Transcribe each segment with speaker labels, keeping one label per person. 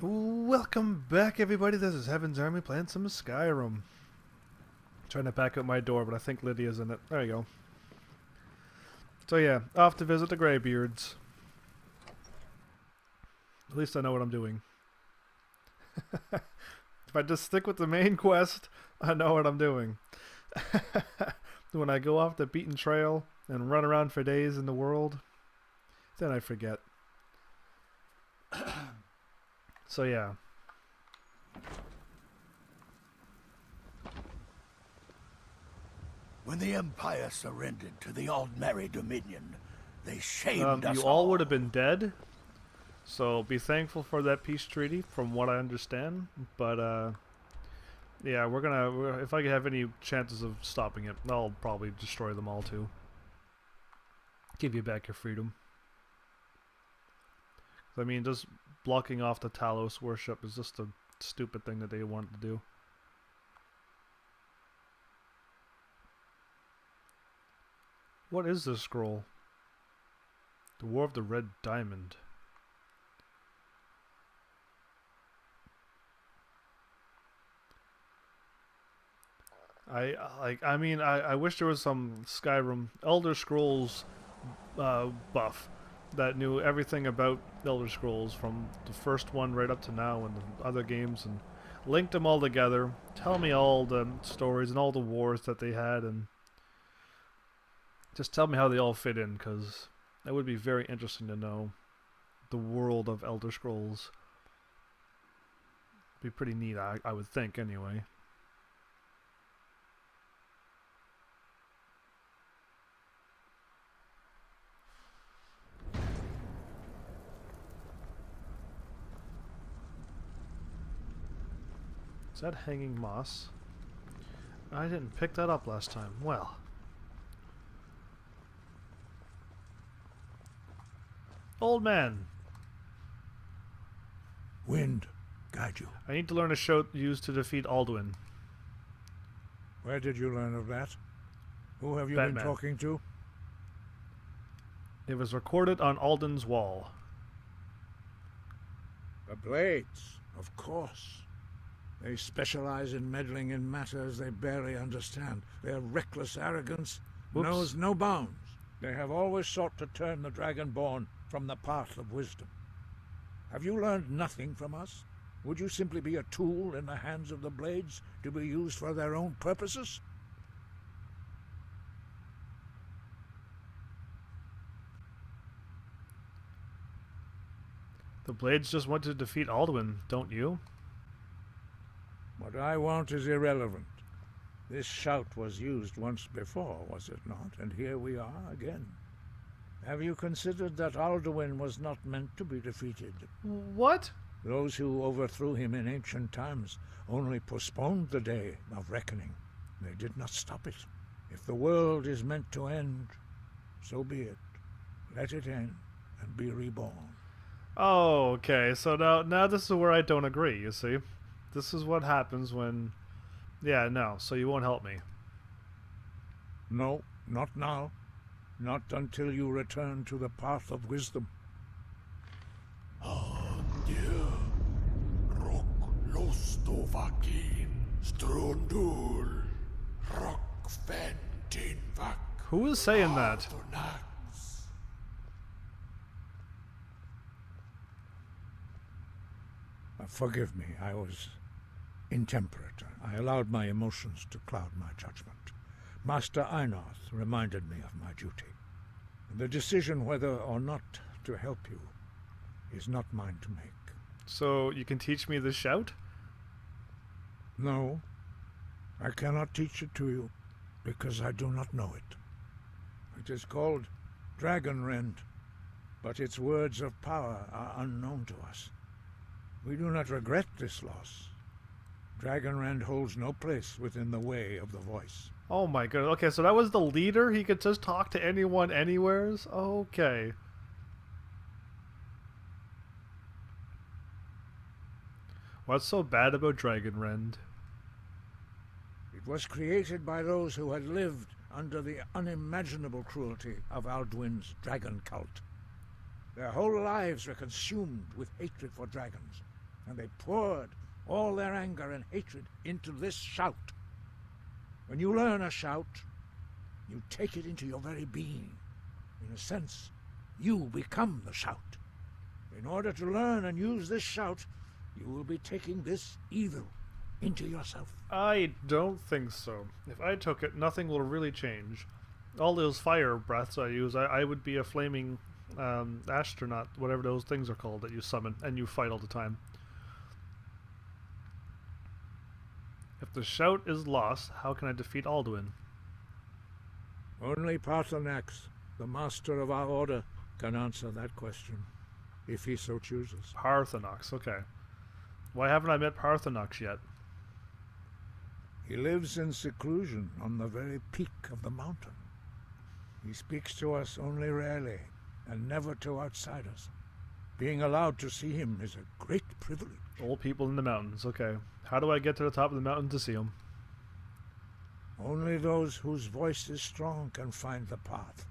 Speaker 1: Welcome back, everybody. This is Heaven's Army playing some Skyrim. Trying to back up my door, but I think Lydia's in it. There you go. So yeah, off to visit the Greybeards. At least I know what I'm doing. If I just stick with the main quest, I know what I'm doing. When I go off the beaten trail and run around for days in the world, then I forget. So yeah.
Speaker 2: When the Empire surrendered to the Aldmeri Dominion, they shamed us
Speaker 1: You all would have been dead. So be thankful for that peace treaty, from what I understand. But yeah, if I have any chances of stopping it, I'll probably destroy them all too. Give you back your freedom. I mean, just blocking off the Talos worship is just a stupid thing that they want to do. What is this scroll? The War of the Red Diamond. I wish there was some Skyrim Elder Scrolls buff that knew everything about Elder Scrolls from the first one right up to now and the other games, and linked them all together. Tell me all the stories and all the wars that they had, and just tell me how they all fit in, because that would be very interesting to know the world of Elder Scrolls. Be pretty neat, I would think, anyway. Is that hanging moss? I didn't pick that up last time. Well. Old man.
Speaker 3: Wind, guide you.
Speaker 1: I need to learn a shout used to defeat Alduin.
Speaker 3: Where did you learn of that? Who have you
Speaker 1: Batman.
Speaker 3: been talking to?
Speaker 1: It was recorded on Alden's wall.
Speaker 3: The Blades, of course. They specialize in meddling in matters they barely understand. Their reckless arrogance knows no bounds. They have always sought to turn the Dragonborn from the path of wisdom. Have you learned nothing from us? Would you simply be a tool in the hands of the Blades to be used for their own purposes?
Speaker 1: The Blades just want to defeat Alduin, don't you?
Speaker 3: What I want is irrelevant. This shout was used once before, was it not? And here we are again. Have you considered that Alduin was not meant to be defeated?
Speaker 1: What?
Speaker 3: Those who overthrew him in ancient times only postponed the day of reckoning. They did not stop it. If the world is meant to end, so be it. Let it end and be reborn.
Speaker 1: Oh, okay. So now this is where I don't agree, you see. This is what happens when... Yeah, no. So you won't help me.
Speaker 3: No, not now. Not until you return to the path of wisdom.
Speaker 1: Who is saying that?
Speaker 3: Forgive me, I was intemperate. I allowed my emotions to cloud my judgment. Master Einarth reminded me of my duty. The decision whether or not to help you is not mine to make.
Speaker 1: So you can teach me the shout?
Speaker 3: No, I cannot teach it to you, because I do not know it. It is called Dragonrend, but its words of power are unknown to us. We do not regret this loss. Dragonrend holds no place within the way of the voice.
Speaker 1: Oh my god. Okay, so that was the leader? He could just talk to anyone anywheres? Okay. What's so bad about Dragonrend?
Speaker 3: It was created by those who had lived under the unimaginable cruelty of Alduin's dragon cult. Their whole lives were consumed with hatred for dragons. and they poured all their anger and hatred into this shout. When you learn a shout, you take it into your very being. In a sense, you become the shout. In order to learn and use this shout, you will be taking this evil into yourself.
Speaker 1: I don't think so. If I took it, nothing will really change. All those fire breaths I use, I would be a flaming astronaut, whatever those things are called that you summon and you fight all the time. If the shout is lost, how can I defeat Alduin?
Speaker 3: Only Paarthurnax, the master of our order, can answer that question, if he so chooses.
Speaker 1: Paarthurnax, okay. Why haven't I met Paarthurnax yet?
Speaker 3: He lives in seclusion on the very peak of the mountain. He speaks to us only rarely, and never to outsiders. Being allowed to see him is a great privilege.
Speaker 1: Old people in the mountains, okay. How do I get to the top of the mountain to see him?
Speaker 3: Only those whose voice is strong can find the path.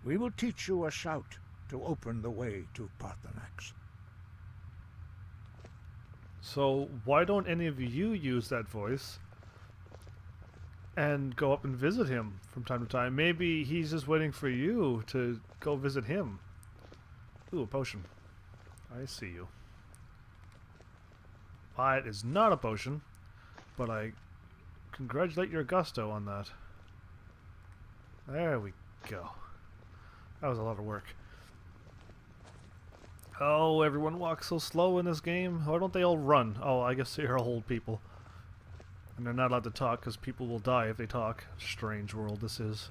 Speaker 3: We will teach you a shout to open the way to Paarthurnax.
Speaker 1: So why don't any of you use that voice and go up and visit him from time to time? Maybe he's just waiting for you to go visit him. Ooh, a potion. I see you. It is not a potion, but I congratulate your gusto on that. There we go. That was a lot of work. Oh, everyone walks so slow in this game. Why don't they all run? Oh, I guess they're old people. And they're not allowed to talk because people will die if they talk. Strange world this is.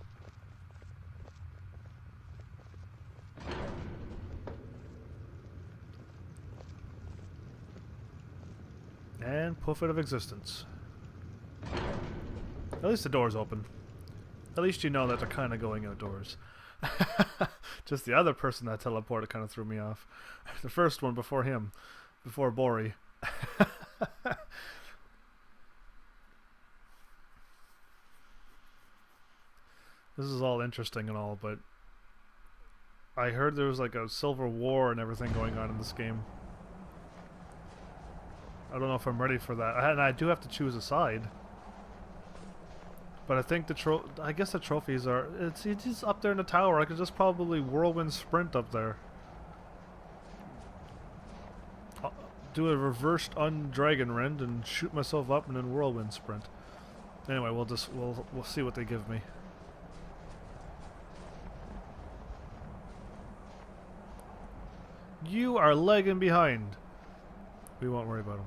Speaker 1: And poof out of existence. At least the door's open. At least you know that they're kind of going outdoors. Just the other person that teleported kind of threw me off. The first one before him. Before Bori. This is all interesting and all, but I heard there was like a civil war and everything going on in this game. I don't know if I'm ready for that. And I do have to choose a side. But I think I guess the trophies are... It's just up there in the tower. I could just probably whirlwind sprint up there. I'll do a reversed undragon rend and shoot myself up and then whirlwind sprint. Anyway, we'll see what they give me. You are lagging behind. We won't worry about them.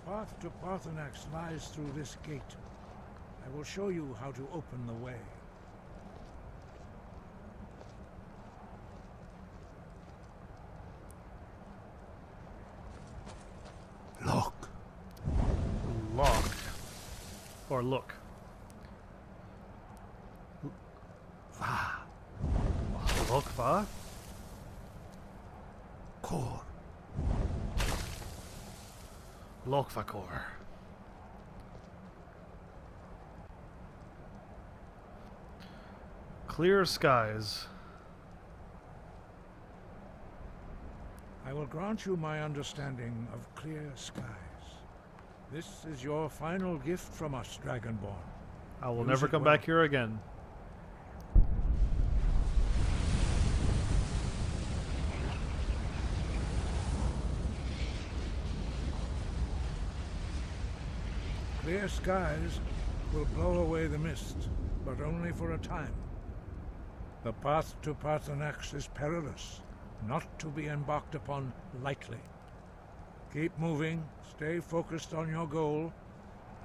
Speaker 3: The path to Paarthurnax lies through this gate. I will show you how to open the way.
Speaker 2: Look.
Speaker 1: Lock. Or look.
Speaker 2: Va.
Speaker 1: Look, va?
Speaker 2: Kor.
Speaker 1: Lokvakor. Clear skies.
Speaker 3: I will grant you my understanding of clear skies. This is your final gift from us, Dragonborn.
Speaker 1: I will
Speaker 3: Use
Speaker 1: never
Speaker 3: it
Speaker 1: come
Speaker 3: well.
Speaker 1: back here again.
Speaker 3: Clear skies will blow away the mist, but only for a time. The path to Paarthurnax is perilous, not to be embarked upon lightly. Keep moving, stay focused on your goal,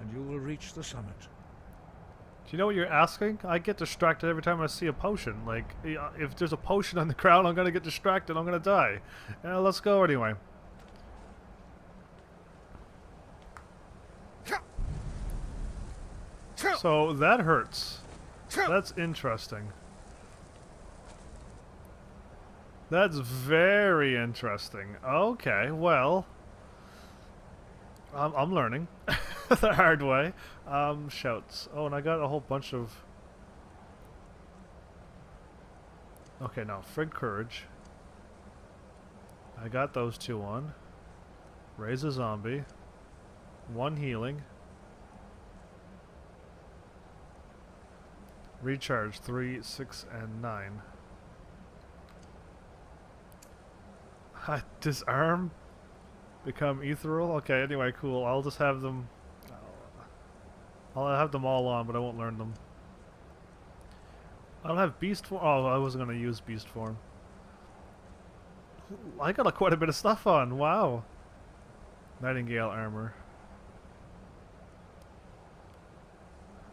Speaker 3: and you will reach the summit.
Speaker 1: Do you know what you're asking? I get distracted every time I see a potion. Like, if there's a potion on the ground, I'm gonna get distracted, I'm gonna die. Let's go anyway. So, that hurts. That's interesting. That's very interesting. Okay, well... I'm learning. The hard way. Shouts. Oh, and I got a whole bunch of... Okay, now, Frig Courage. I got those 2 on. Raise a zombie. 1 healing. Recharge 3, 6, and 9. Disarm. Become ethereal. Okay. Anyway, cool. I'll just have them. I'll have them all on, but I won't learn them. I don't have beast form. Oh, I wasn't gonna use beast form. I got quite a bit of stuff on. Wow. Nightingale armor.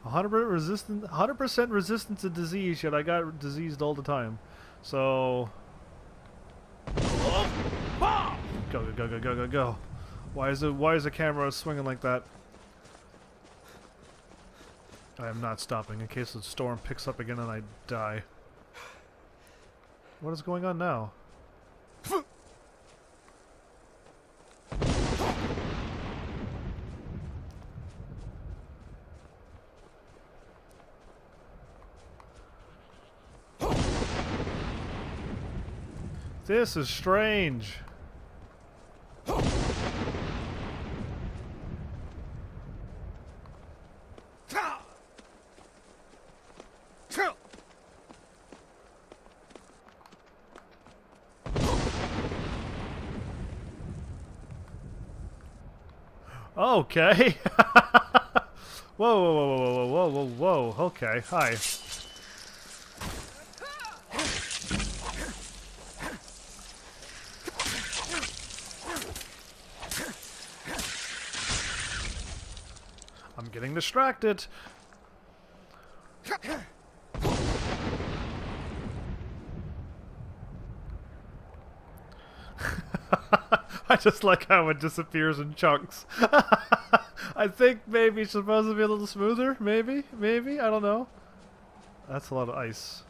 Speaker 1: 100% resistant to disease, yet I got diseased all the time. So go go go go go go go. Why is the camera swinging like that? I am not stopping in case the storm picks up again and I die. What is going on now? This is strange. Okay. Whoa, whoa, whoa, whoa, whoa, whoa, whoa, whoa. Okay, hi. I'm getting distracted. I just like how it disappears in chunks. I think maybe it's supposed to be a little smoother. Maybe? Maybe? I don't know. That's a lot of ice.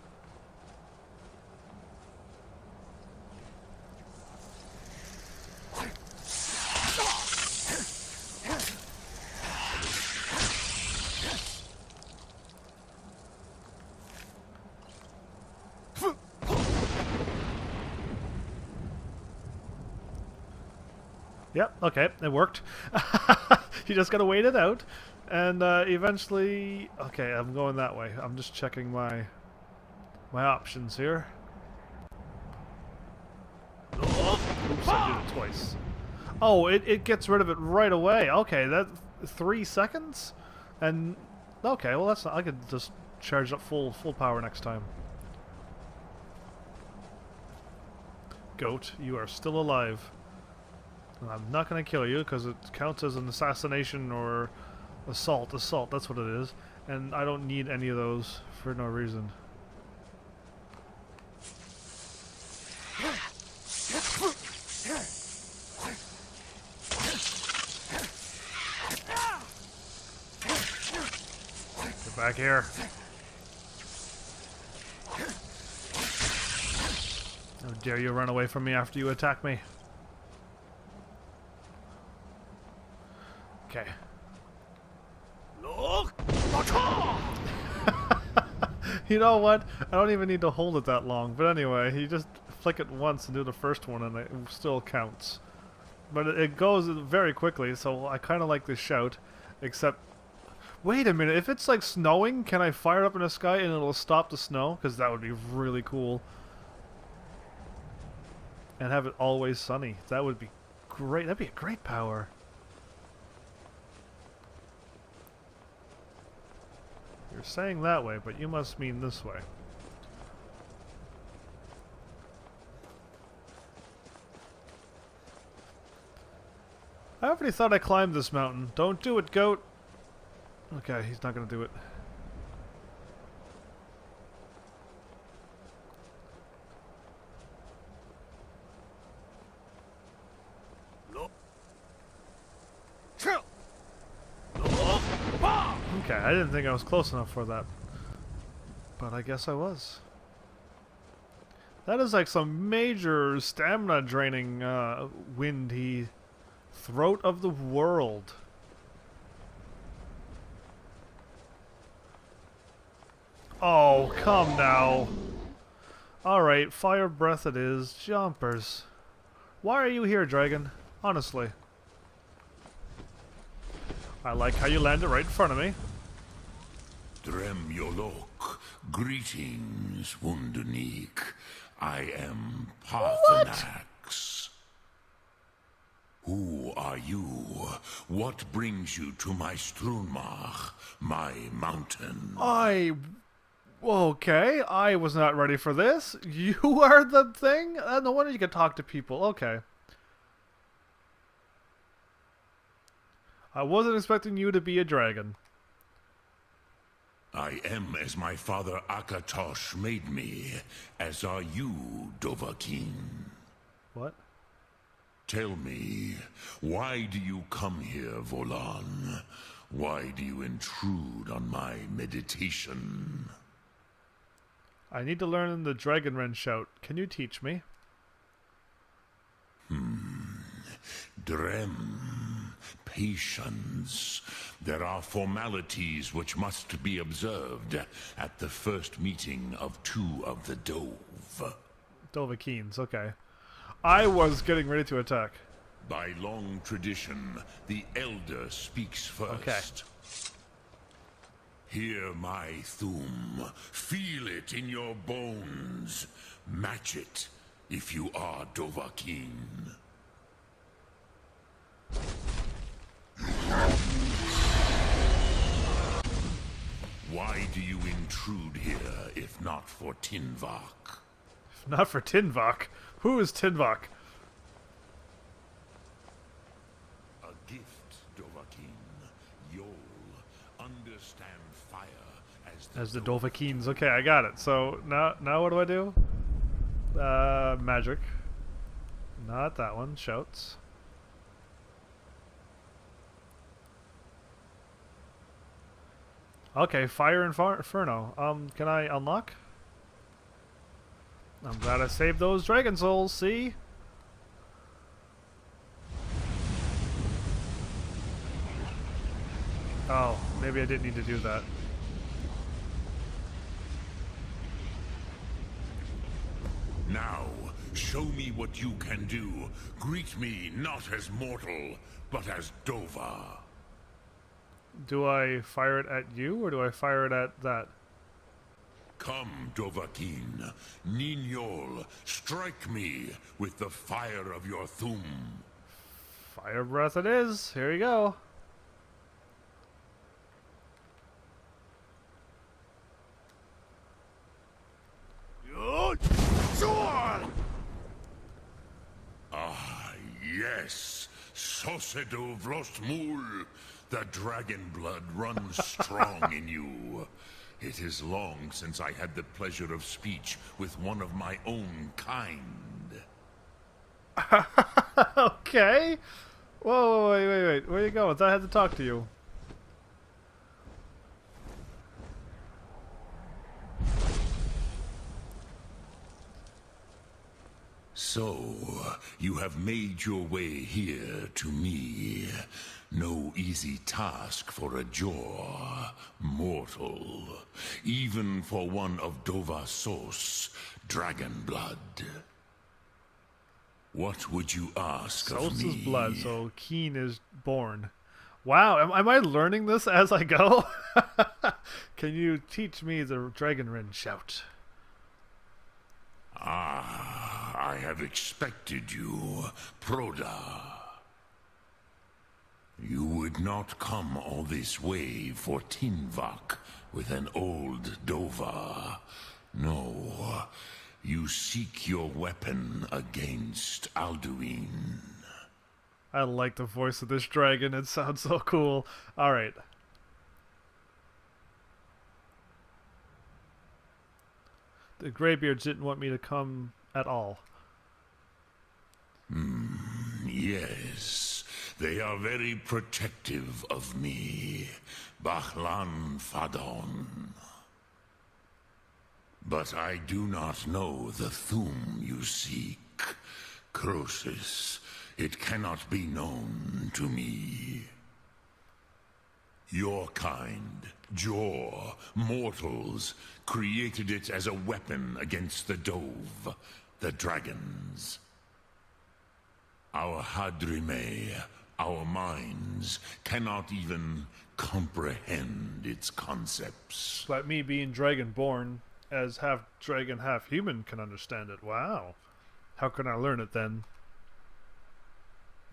Speaker 1: Yep, okay, it worked. You just gotta wait it out, and eventually... Okay, I'm going that way. I'm just checking my options here. Oops, I did it twice. Oh, it gets rid of it right away. Okay, that 3 seconds? And... Okay, well that's not... I could just charge up full power next time. Goat, you are still alive. I'm not going to kill you because it counts as an assassination or assault. Assault, that's what it is. And I don't need any of those for no reason. Get back here. How dare you run away from me after you attack me? Okay. You know what? I don't even need to hold it that long. But anyway, you just flick it once and do the first one and it still counts. But it goes very quickly, so I kind of like this shout. Except... Wait a minute, if it's like snowing, can I fire up in the sky and it'll stop the snow? Because that would be really cool. And have it always sunny. That would be great. That'd be a great power. You're saying that way, but you must mean this way. I already thought I climbed this mountain. Don't do it, goat! Okay, he's not gonna do it. Okay, I didn't think I was close enough for that. But I guess I was. That is like some major stamina draining windy throat of the world. Oh, come now. Alright, fire breath it is. Jumpers. Why are you here, dragon? Honestly. I like how you landed right in front of me.
Speaker 4: Drem Yolok, greetings, Wunderneek. I am Paarthurnax. Who are you? What brings you to my Strunmach, my mountain?
Speaker 1: Okay, I was not ready for this. You are the thing? No wonder you can talk to people. Okay. I wasn't expecting you to be a dragon.
Speaker 4: I am as my father Akatosh made me, as are you, Dovahkiin.
Speaker 1: What?
Speaker 4: Tell me, why do you come here, Volan? Why do you intrude on my meditation?
Speaker 1: I need to learn the Dragon Wren shout. Can you teach me?
Speaker 4: Drem, patience. There are formalities which must be observed at the first meeting of two of the Dove.
Speaker 1: Dovahkiins, okay. I was getting ready to attack.
Speaker 4: By long tradition, the Elder speaks first.
Speaker 1: Okay.
Speaker 4: Hear my Thum. Feel it in your bones. Match it if you are Dovahkiin. Why do you intrude here if not for Tinvak?
Speaker 1: If not for Tinvak. Who is Tinvak?
Speaker 4: A gift, Dovahkiin. You'll understand fire
Speaker 1: As the Dovahkiins. Okay, I got it. So now what do I do? Magic. Not that one. Shouts. Okay, Fire Inferno. Can I unlock? I'm glad I saved those dragon souls, see? Oh, maybe I didn't need to do that.
Speaker 4: Now, show me what you can do. Greet me not as mortal, but as Dova.
Speaker 1: Do I fire it at you, or do I fire it at that?
Speaker 4: Come, Dovahkiin. Ninyol, strike me with the fire of your Thum.
Speaker 1: Fire breath it is. Here you go.
Speaker 4: Ah, yes. Sosedo Vlostmul. The dragon blood runs strong in you. It is long since I had the pleasure of speech with one of my own kind.
Speaker 1: Okay. Whoa, wait. Where you going? I thought I had to talk to you.
Speaker 4: So, you have made your way here to me. No easy task for a Jor, mortal. Even for one of Dovahsos, dragon blood. What would you ask of me?
Speaker 1: Sos is blood, so Keen is born. Wow, am I learning this as I go? Can you teach me the Dragon Wren shout?
Speaker 4: Ah, I have expected you, Proda. You would not come all this way for Tinvak with an old Dova. No, you seek your weapon against Alduin.
Speaker 1: I like the voice of this dragon. It sounds so cool. Alright. The Greybeards didn't want me to come at all.
Speaker 4: Yes, they are very protective of me, Bachlan Fadon. But I do not know the Thum you seek. Croesus, it cannot be known to me. Your kind, Jor, mortals, created it as a weapon against the Dove, the dragons. Our Hadrime, our minds, cannot even comprehend its concepts.
Speaker 1: But me being dragonborn, as half dragon, half human, can understand it. Wow. How can I learn it then?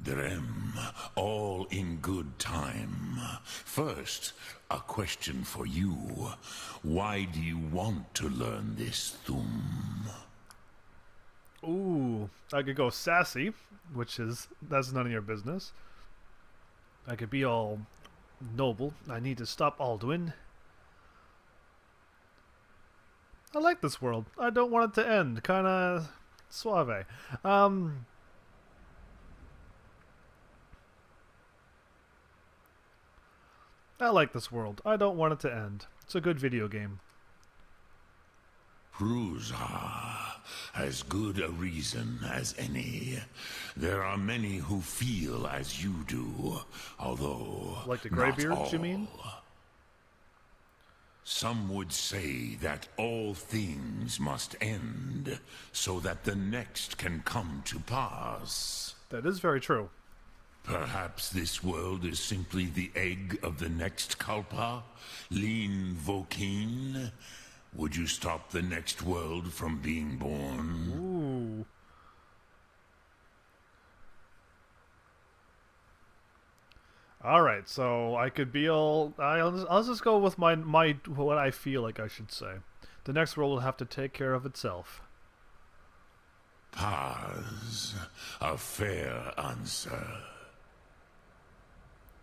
Speaker 4: Drem, all in good time. First, a question for you. Why do you want to learn this Thum?
Speaker 1: Ooh, I could go sassy, that's none of your business. I could be all noble. I need to stop Alduin. I like this world. I don't want it to end. Kinda suave. I like this world. I don't want it to end. It's a good video game.
Speaker 4: Prusa, as good a reason as any. There are many who feel as you do, although
Speaker 1: Like the
Speaker 4: not
Speaker 1: Greybeards, you
Speaker 4: all.
Speaker 1: mean?
Speaker 4: Some would say that all things must end, so that the next can come to pass.
Speaker 1: That is very true.
Speaker 4: Perhaps this world is simply the egg of the next Kalpa? Lean Vokin? Would you stop the next world from being born?
Speaker 1: Ooh. Alright, so I could be all... I'll just go with my what I feel like I should say. The next world will have to take care of itself.
Speaker 4: Paz, a fair answer.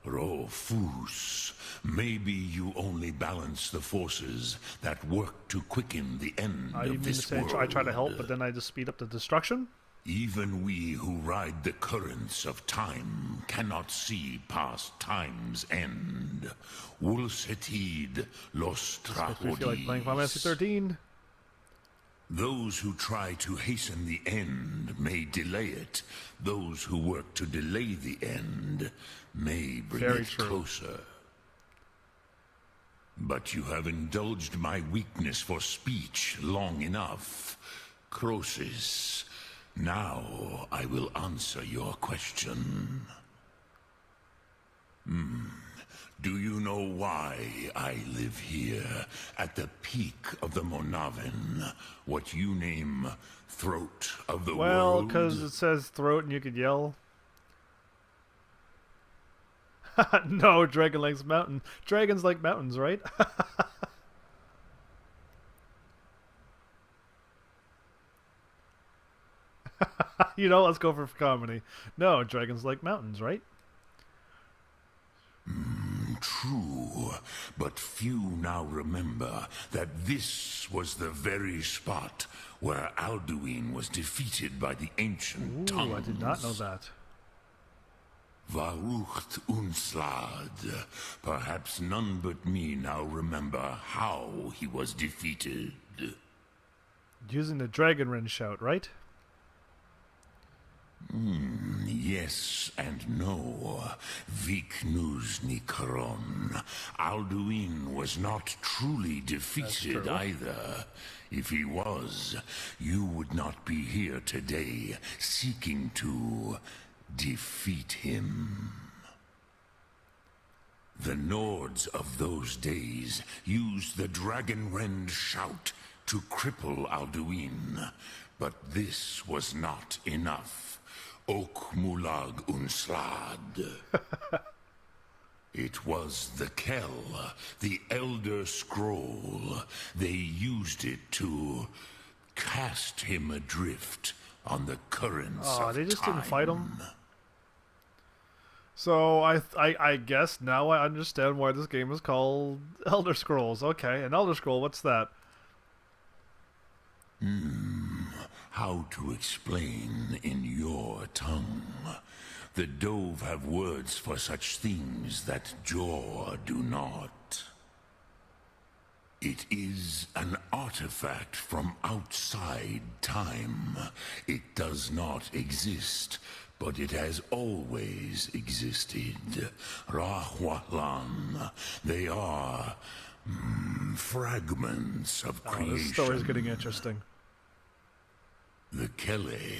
Speaker 4: Rofus, maybe you only balance the forces that work to quicken the end
Speaker 1: You
Speaker 4: of
Speaker 1: mean to
Speaker 4: this
Speaker 1: say
Speaker 4: world.
Speaker 1: I try to help, but then I just speed up the destruction?
Speaker 4: Even we who ride the currents of time cannot see past time's end. Wulsetid los
Speaker 1: Makes me feel like playing Final Fantasy 13.
Speaker 4: Those who try to hasten the end may delay it. Those who work to delay the end may bring
Speaker 1: Very
Speaker 4: it
Speaker 1: true.
Speaker 4: closer. But you have indulged my weakness for speech long enough. Croesus, now I will answer your question. Do you know why I live here, at the peak of the Monavin, what you name throat of the
Speaker 1: Well,
Speaker 4: world?
Speaker 1: because it says throat and you could yell. No, dragon likes mountain. Dragons like mountains, right? You know, let's go for comedy. No, dragons like mountains, right?
Speaker 4: True, but few now remember that this was the very spot where Alduin was defeated by the ancient
Speaker 1: Ooh,
Speaker 4: tongues.
Speaker 1: I did not know that.
Speaker 4: Varucht Unslad. Perhaps none but me now remember how he was defeated.
Speaker 1: Using the dragon wren shout, right?
Speaker 4: Yes and no. Viknus Nikaron. Alduin was not truly defeated
Speaker 1: true.
Speaker 4: either. If he was, you would not be here today seeking to defeat him. The Nords of those days used the dragon rend shout to cripple Alduin, but this was not enough. Ok Mulag Unslad. It was the Kell, the Elder Scroll. They used it to cast him adrift on the currents of
Speaker 1: they just
Speaker 4: time.
Speaker 1: didn't fight him? So I guess now I understand why this game is called Elder Scrolls. Okay, an Elder Scroll, what's that?
Speaker 4: How to explain in your tongue? The Dove have words for such things that Jor do not. It is an artifact from outside time. It does not exist, but it has always existed. Rahwalan. They are fragments of
Speaker 1: Oh,
Speaker 4: creation.
Speaker 1: this story's getting interesting.
Speaker 4: The Kelly,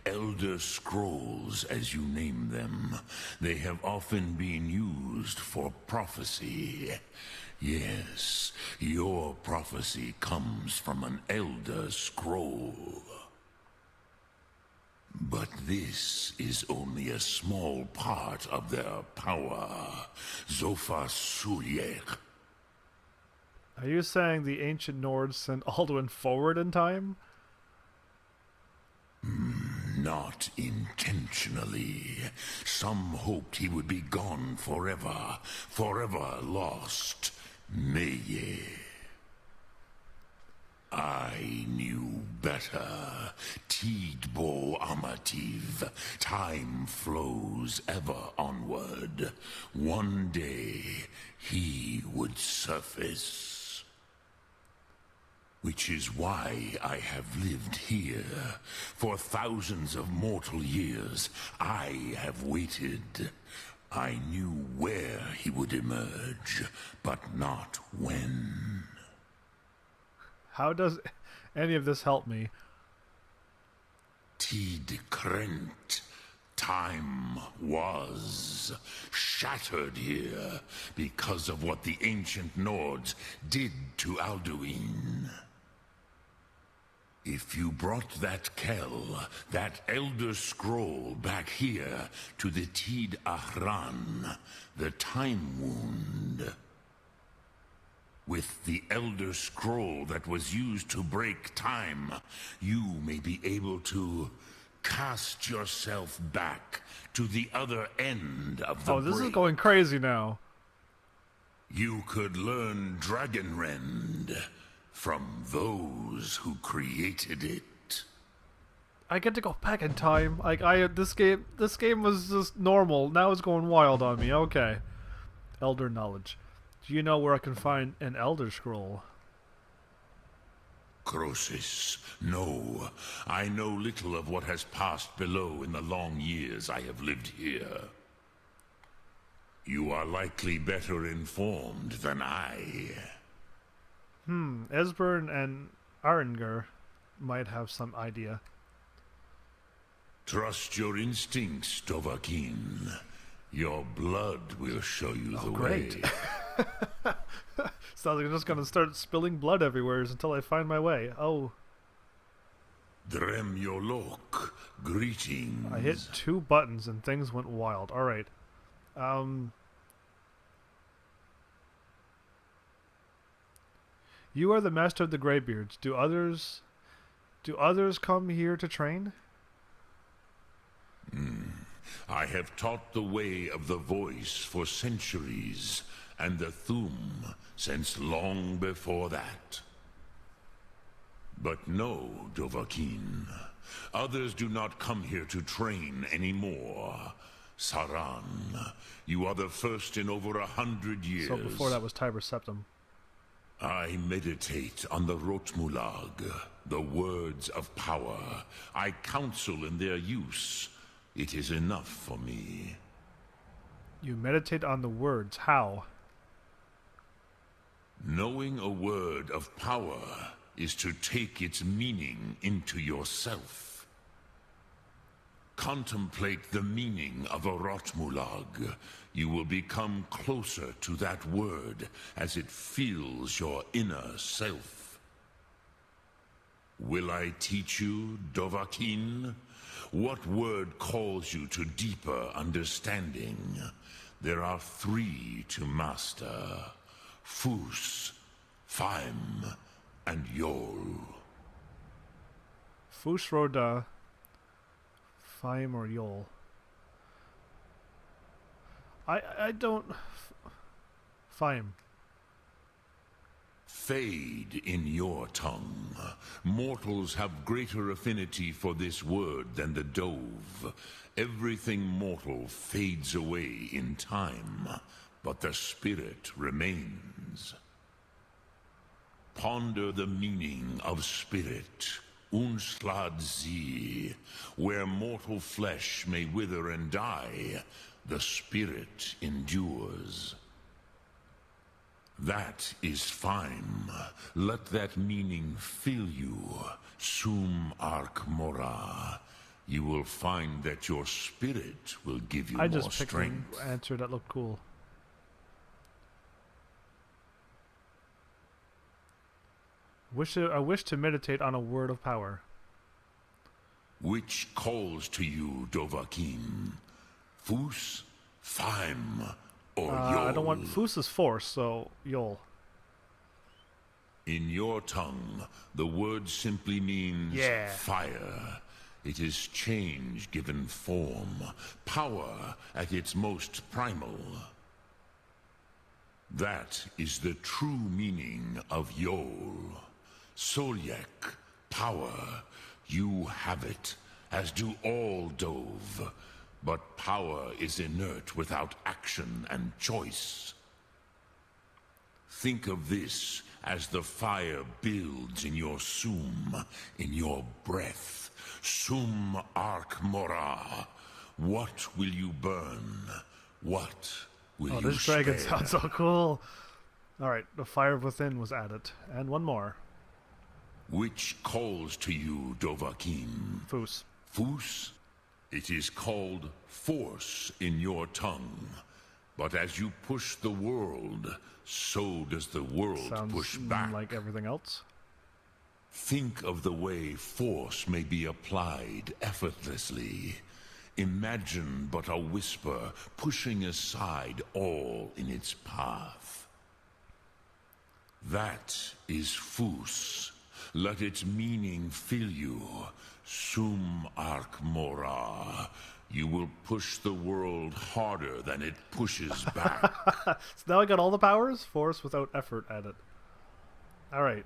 Speaker 4: Elder Scrolls as you name them, they have often been used for prophecy. Yes, your prophecy comes from an Elder Scroll. But this is only a small part of their power. Zofa Suyek.
Speaker 1: Are you saying the ancient Nords sent Alduin forward in time?
Speaker 4: Not intentionally. Some hoped he would be gone forever, forever lost. Meye. I knew better. Tidbo Amativ. Time flows ever onward. One day, he would surface. Which is why I have lived here. For thousands of mortal years, I have waited. I knew where he would emerge, but not when.
Speaker 1: How does any of this help me?
Speaker 4: Tid Krent. Time was shattered here because of what the ancient Nords did to Alduin. If you brought that Kell, that Elder Scroll back here to the Tid Ahran, the Time Wound, with the Elder Scroll that was used to break time, you may be able to cast yourself back to the other end of the
Speaker 1: This
Speaker 4: break.
Speaker 1: is going crazy now.
Speaker 4: You could learn Dragonrend from those who created it.
Speaker 1: I get to go back in time. Like this game was just normal. Now it's going wild on me. Okay. Elder knowledge. Do you know where I can find an Elder Scroll?
Speaker 4: Crosis, no. I know little of what has passed below in the long years I have lived here. You are likely better informed than I.
Speaker 1: Esbern and Aringer might have some idea.
Speaker 4: Trust your instincts, Dovahkiin. Your blood will show you the
Speaker 1: great.
Speaker 4: way.
Speaker 1: Sounds like I'm just gonna start spilling blood everywhere until I find my way. Oh,
Speaker 4: Drem Yolok, greetings.
Speaker 1: I hit 2 buttons and things went wild. Alright. You are the master of the Greybeards. Do others come here to train?
Speaker 4: I have taught the way of the voice for centuries, and the Thum since long before that. But no, Dovahkiin. Others do not come here to train anymore. Saran, you are the first in over 100 years.
Speaker 1: So before that was Tiber Septim.
Speaker 4: I meditate on the Rotmulag, the words of power. I counsel in their use. It is enough for me.
Speaker 1: You meditate on the words. How?
Speaker 4: Knowing a word of power is to take its meaning into yourself. Contemplate the meaning of a Rotmulag. You will become closer to that word as it fills your inner self. Will I teach you, Dovahkiin? What word calls you to deeper understanding? There are 3 to master. Fus, Faim, and Yol.
Speaker 1: Fusroda, Faim, or Yol. I don't... Faim.
Speaker 4: Fade in your tongue. Mortals have greater affinity for this word than the Dove. Everything mortal fades away in time, but the spirit remains. Ponder the meaning of spirit, Unslad Zi. Where mortal flesh may wither and die, the spirit endures. That is fine. Let that meaning fill you. Sum arc mora. You will find that your spirit will give you
Speaker 1: I
Speaker 4: more
Speaker 1: just picked
Speaker 4: strength.
Speaker 1: an answer that looked cool. I wish to meditate on a word of power.
Speaker 4: Which calls to you, Dovahkiin? Fus, Faim, or Yol?
Speaker 1: I don't want Fus is force, so Yol.
Speaker 4: In your tongue, the word simply means
Speaker 1: Yeah.
Speaker 4: fire. It is change given form, power at its most primal. That is the true meaning of Yol. Solyek, power. You have it, as do all Dove. But power is inert without action and choice. Think of this as the fire builds in your sum, in your breath. Sum arc mora. What will you burn? What will you
Speaker 1: This dragon
Speaker 4: spare?
Speaker 1: sounds so cool. Alright, the fire within was added. And one more.
Speaker 4: Which calls to you, Dovahkiin?
Speaker 1: Fus.
Speaker 4: Fus? It is called force in your tongue. But as you push the world, so does the world
Speaker 1: Sounds
Speaker 4: push back.
Speaker 1: like everything else.
Speaker 4: Think of the way force may be applied effortlessly. Imagine but a whisper pushing aside all in its path. That is Fus. Let its meaning fill you. Sum arc mora. You will push the world harder than it pushes back.
Speaker 1: So now I got all the powers? Force without effort added. Alright.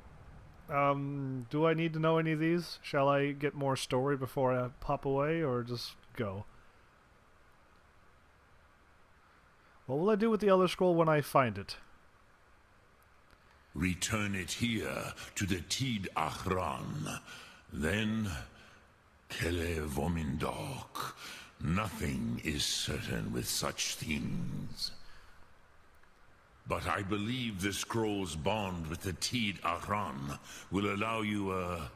Speaker 1: Do I need to know any of these? Shall I get more story before I pop away, or just go? What will I do with the Elder Scroll when I find it?
Speaker 4: Return it here to the Tid Achran. Then, Kele Vomindok. Nothing is certain with such things. But I believe the scroll's bond with the Tid Achran will allow you a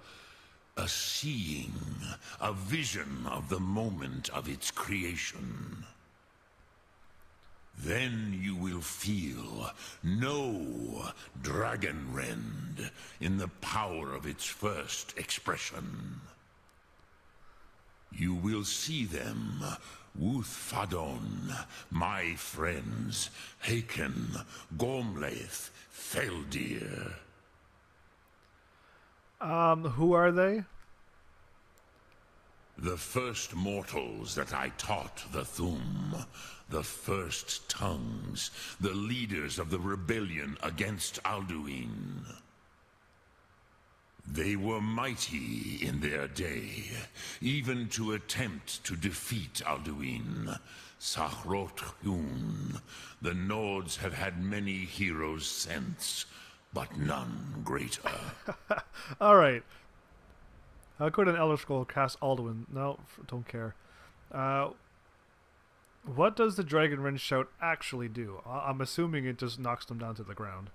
Speaker 4: seeing, a vision of the moment of its creation. Then you will feel, know Dragonrend in the power of its first expression. You will see them, Wuthfadon, my friends, Haken, Gormlaith, Feldir.
Speaker 1: Who are they?
Speaker 4: The first mortals that I taught the Thum, the first tongues, the leaders of the rebellion against Alduin. They were mighty in their day, even to attempt to defeat Alduin. Sahrot-Hun. The Nords have had many heroes since, but none greater.
Speaker 1: Alright. How could an Elder Scroll cast Alduin? No, don't care. What does the Dragonrend Shout actually do? I'm assuming it just knocks them down to the ground.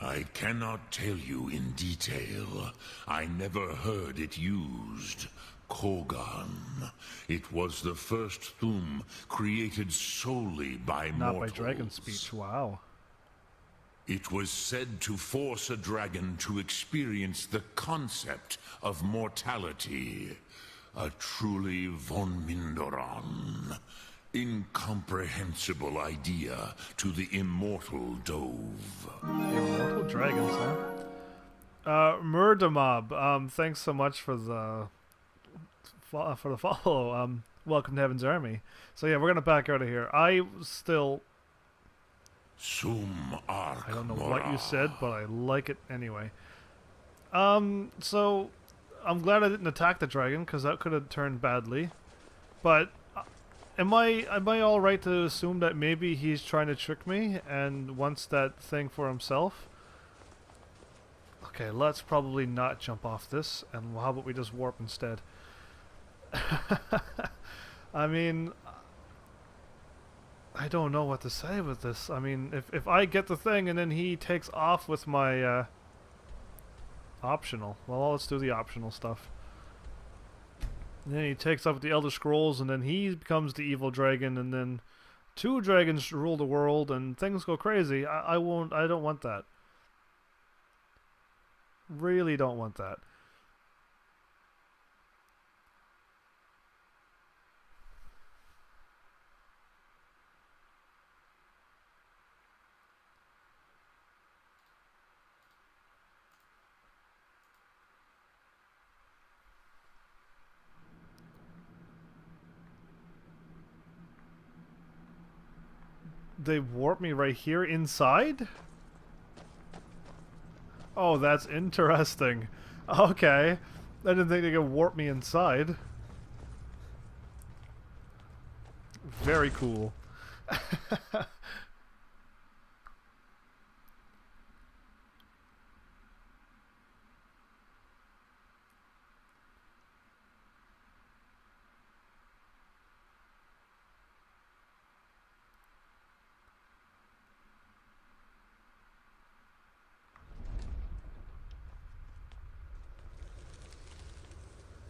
Speaker 4: I cannot tell you in detail. I never heard it used. Kogan. It was the first Thum created solely by
Speaker 1: Not
Speaker 4: mortals.
Speaker 1: by dragon speech, wow.
Speaker 4: It was said to force a dragon to experience the concept of mortality. A truly von Mindoran. Incomprehensible idea to the immortal Dove.
Speaker 1: Immortal dragons, huh? Murdermob, thanks so much for the follow. Welcome to Heaven's Army. So yeah, we're gonna back out of here. I
Speaker 4: Sum arc
Speaker 1: don't know
Speaker 4: mora.
Speaker 1: what you said, but I like it anyway. So I'm glad I didn't attack the dragon, because that could have turned badly. But am I all right to assume that maybe he's trying to trick me and wants that thing for himself? Okay, let's probably not jump off this, and how about we just warp instead? I mean, I don't know what to say with this. I mean, if I get the thing and then he takes off with my optional. Well, let's do the optional stuff. And then he takes up with the Elder Scrolls, and then he becomes the evil dragon, and then 2 dragons rule the world, and things go crazy. I won't. I don't want that. Really don't want that. They warp me right here inside? Oh, that's interesting. Okay. I didn't think they could warp me inside. Very cool.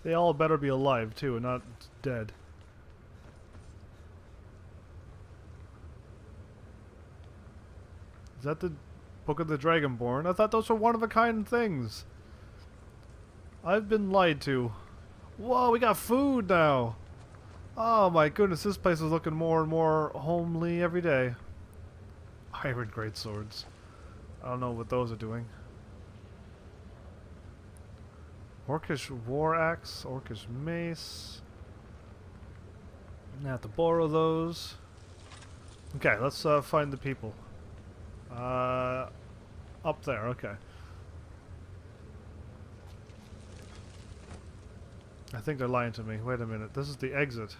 Speaker 1: They all better be alive, too, and not dead. Is that the Book of the Dragonborn? I thought those were one-of-a-kind things. I've been lied to. Whoa, we got food now! Oh my goodness, this place is looking more and more homely every day. Iron greatswords. I don't know what those are doing. Orcish war axe, Orcish mace. I have to borrow those. Okay, let's find the people. Up there, okay. I think they're lying to me. Wait a minute, this is the exit.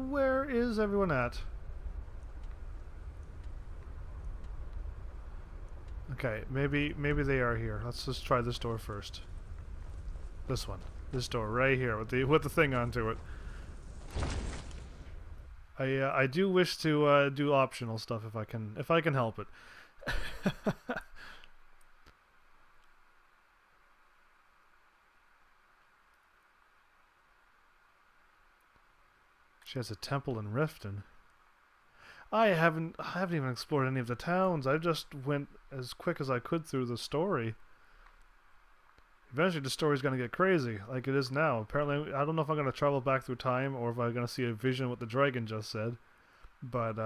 Speaker 1: Where is everyone at? Okay, maybe they are here. Let's just try this door first. This one. This door right here with the thing onto it. I do wish to do optional stuff if I can help it. She has a temple in Riften. I haven't even explored any of the towns. I just went as quick as I could through the story. Eventually the story's gonna get crazy, like it is now. Apparently, I don't know if I'm gonna travel back through time or if I'm gonna see a vision what the dragon just said. But,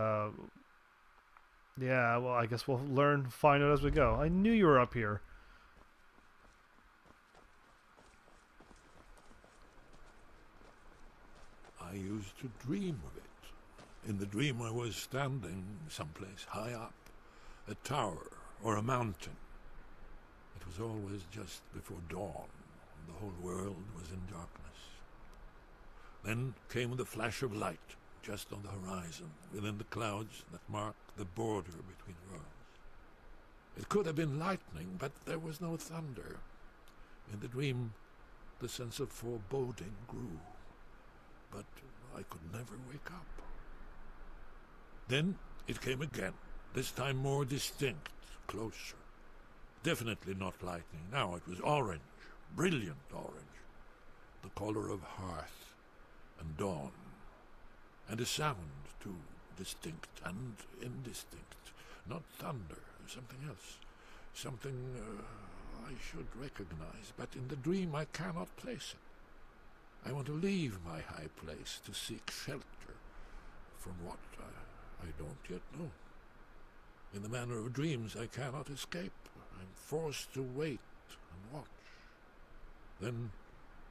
Speaker 1: yeah, well, I guess we'll find out as we go. I knew you were up here.
Speaker 3: I used to dream of it. In the dream I was standing someplace high up, a tower or a mountain. It was always just before dawn, and the whole world was in darkness. Then came the flash of light, just on the horizon, within the clouds that mark the border between worlds. It could have been lightning, but there was no thunder. In the dream, the sense of foreboding grew, but I could never wake up. Then it came again, this time more distinct, closer. Definitely not lightning. Now it was orange, brilliant orange, the color of hearth and dawn. And a sound, too, distinct and indistinct. Not thunder, something else. Something I should recognize, but in the dream I cannot place it. I want to leave my high place to seek shelter from what I don't yet know. In the manner of dreams, I cannot escape. I'm forced to wait and watch. Then,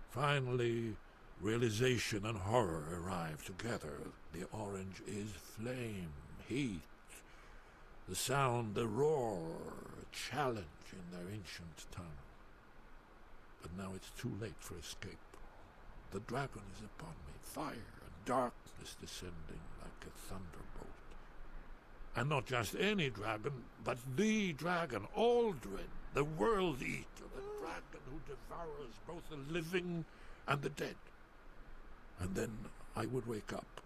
Speaker 3: finally, realization and horror arrive together. The orange is flame, heat, the sound, the roar, a challenge in their ancient tongue. But now it's too late for escape. The dragon is upon me, fire and darkness descending like a thunderbolt. And not just any dragon, but the dragon, Aldrin, the World Eater, the dragon who devours both the living and the dead. And then I would wake up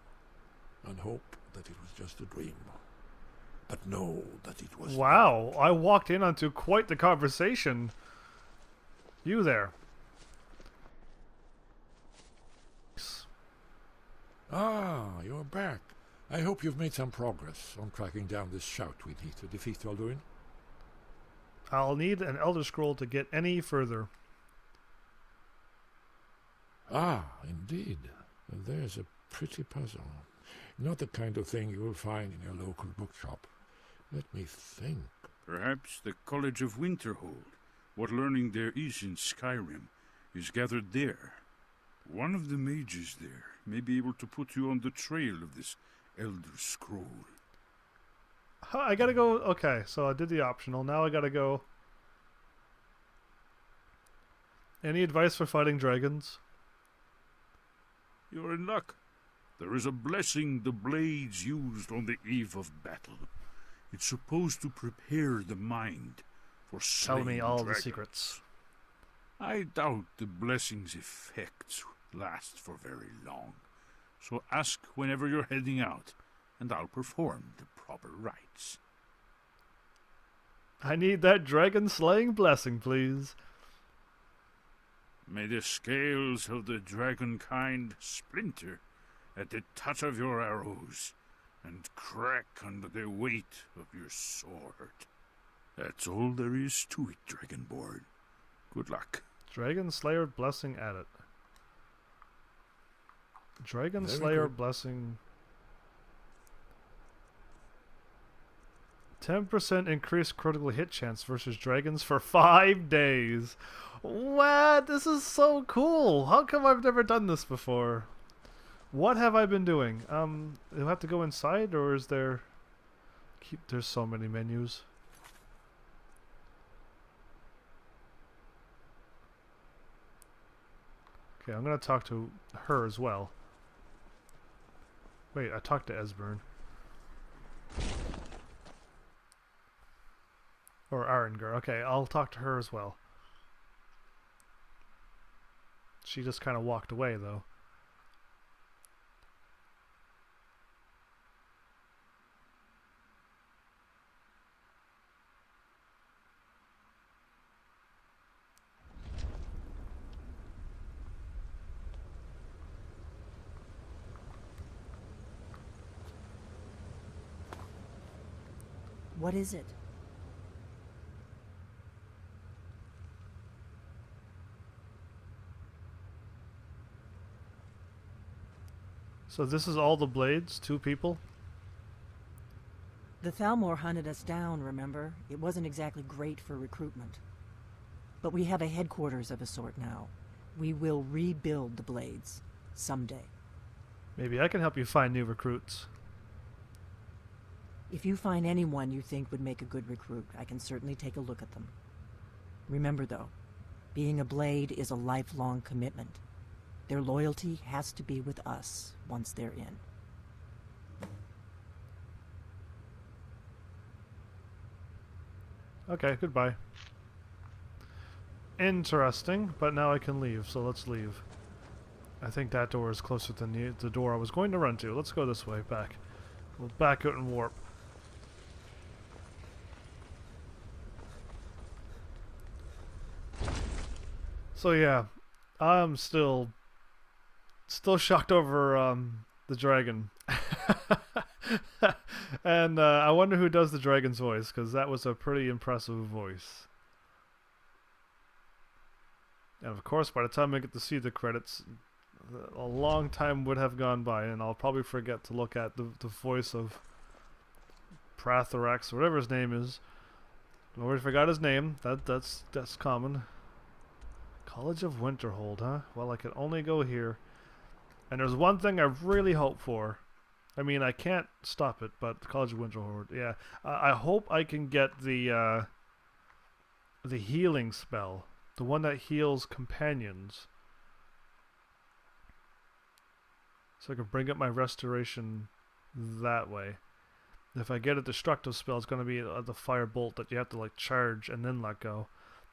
Speaker 3: and hope that it was just a dream. But know that it was...
Speaker 1: Wow, I walked in onto quite the conversation. You there.
Speaker 3: Ah, you're back. I hope you've made some progress on tracking down this shout we need to defeat Alduin.
Speaker 1: I'll need an Elder Scroll to get any further.
Speaker 3: Ah, indeed. There's a pretty puzzle. Not the kind of thing you will find in your local bookshop. Let me think.
Speaker 5: Perhaps the College of Winterhold, what learning there is in Skyrim, is gathered there. One of the mages there may be able to put you on the trail of this Elder Scroll.
Speaker 1: I gotta go. Okay, so I did the optional. Now I gotta go. Any advice for fighting dragons?
Speaker 5: You're in luck. There is a blessing the blades used on the eve of battle. It's supposed to prepare the mind for slaying
Speaker 1: Tell me all
Speaker 5: dragons.
Speaker 1: the secrets.
Speaker 5: I doubt the blessing's effects last for very long. So ask whenever you're heading out, and I'll perform the proper rites.
Speaker 1: I need that dragon slaying blessing, please.
Speaker 5: May the scales of the dragon kind splinter at the touch of your arrows, and crack under the weight of your sword. That's all there is to it, Dragonborn. Good luck.
Speaker 1: Dragon Slayer blessing added. Dragon
Speaker 3: Very
Speaker 1: Slayer
Speaker 3: good.
Speaker 1: blessing. 10% increased critical hit chance versus dragons for 5 days. What? This is so cool. How come I've never done this before? What have I been doing? Do I have to go inside, or is there... There's so many menus. Okay, I'm gonna talk to her as well. Wait, I talked to Esbern. Or Arengar. Okay, I'll talk to her as well. She just kind of walked away, though.
Speaker 6: What is it?
Speaker 1: So this is all the blades? 2 people?
Speaker 6: The Thalmor hunted us down, remember? It wasn't exactly great for recruitment. But we have a headquarters of a sort now. We will rebuild the Blades. Someday.
Speaker 1: Maybe I can help you find new recruits.
Speaker 6: If you find anyone you think would make a good recruit, I can certainly take a look at them. Remember, though, being a Blade is a lifelong commitment. Their loyalty has to be with us once they're in.
Speaker 1: Okay, goodbye. Interesting, but now I can leave, so let's leave. I think that door is closer than the door I was going to run to. Let's go this way, back. We'll back out and warp. So yeah, I'm still shocked over the dragon. And I wonder who does the dragon's voice, because that was a pretty impressive voice. And of course, by the time I get to see the credits, a long time would have gone by, and I'll probably forget to look at the voice of Paarthurnax, whatever his name is. I already forgot his name. That's common. College of Winterhold, huh? Well, I can only go here. And there's one thing I really hope for. I mean, I can't stop it, but the College of Winterhold, yeah. I hope I can get the healing spell. The one that heals companions. So I can bring up my restoration that way. If I get a destructive spell, it's going to be the fire bolt that you have to like charge and then let go.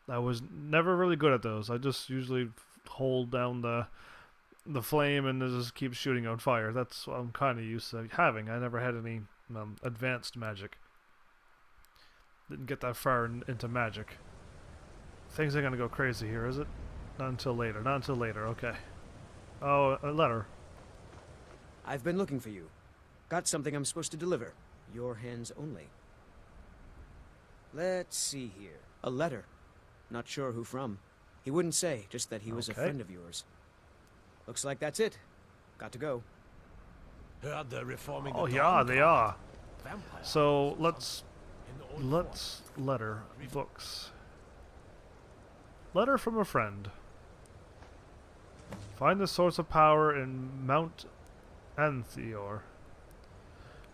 Speaker 1: I was never really good at those. I just usually hold down the flame and it just keeps shooting out fire. That's what I'm kind of used to having. I never had any advanced magic. Didn't get that far into magic. Things are gonna go crazy here, is it? Not until later. Not until later. Okay. Oh, a letter.
Speaker 7: I've been looking for you. Got something I'm supposed to deliver. Your hands only. Let's see here. A letter. Not sure who from. He wouldn't say, just that he was a friend of yours. Looks like that's it. Got to go.
Speaker 2: Heard they're reforming
Speaker 1: Oh
Speaker 2: the
Speaker 1: yeah,
Speaker 2: Dawn
Speaker 1: they
Speaker 2: Guard.
Speaker 1: are.
Speaker 2: Vampires
Speaker 1: So let's
Speaker 2: in the old forts.
Speaker 1: letter books. Letter from a friend. Find the source of power in Mount Antheor.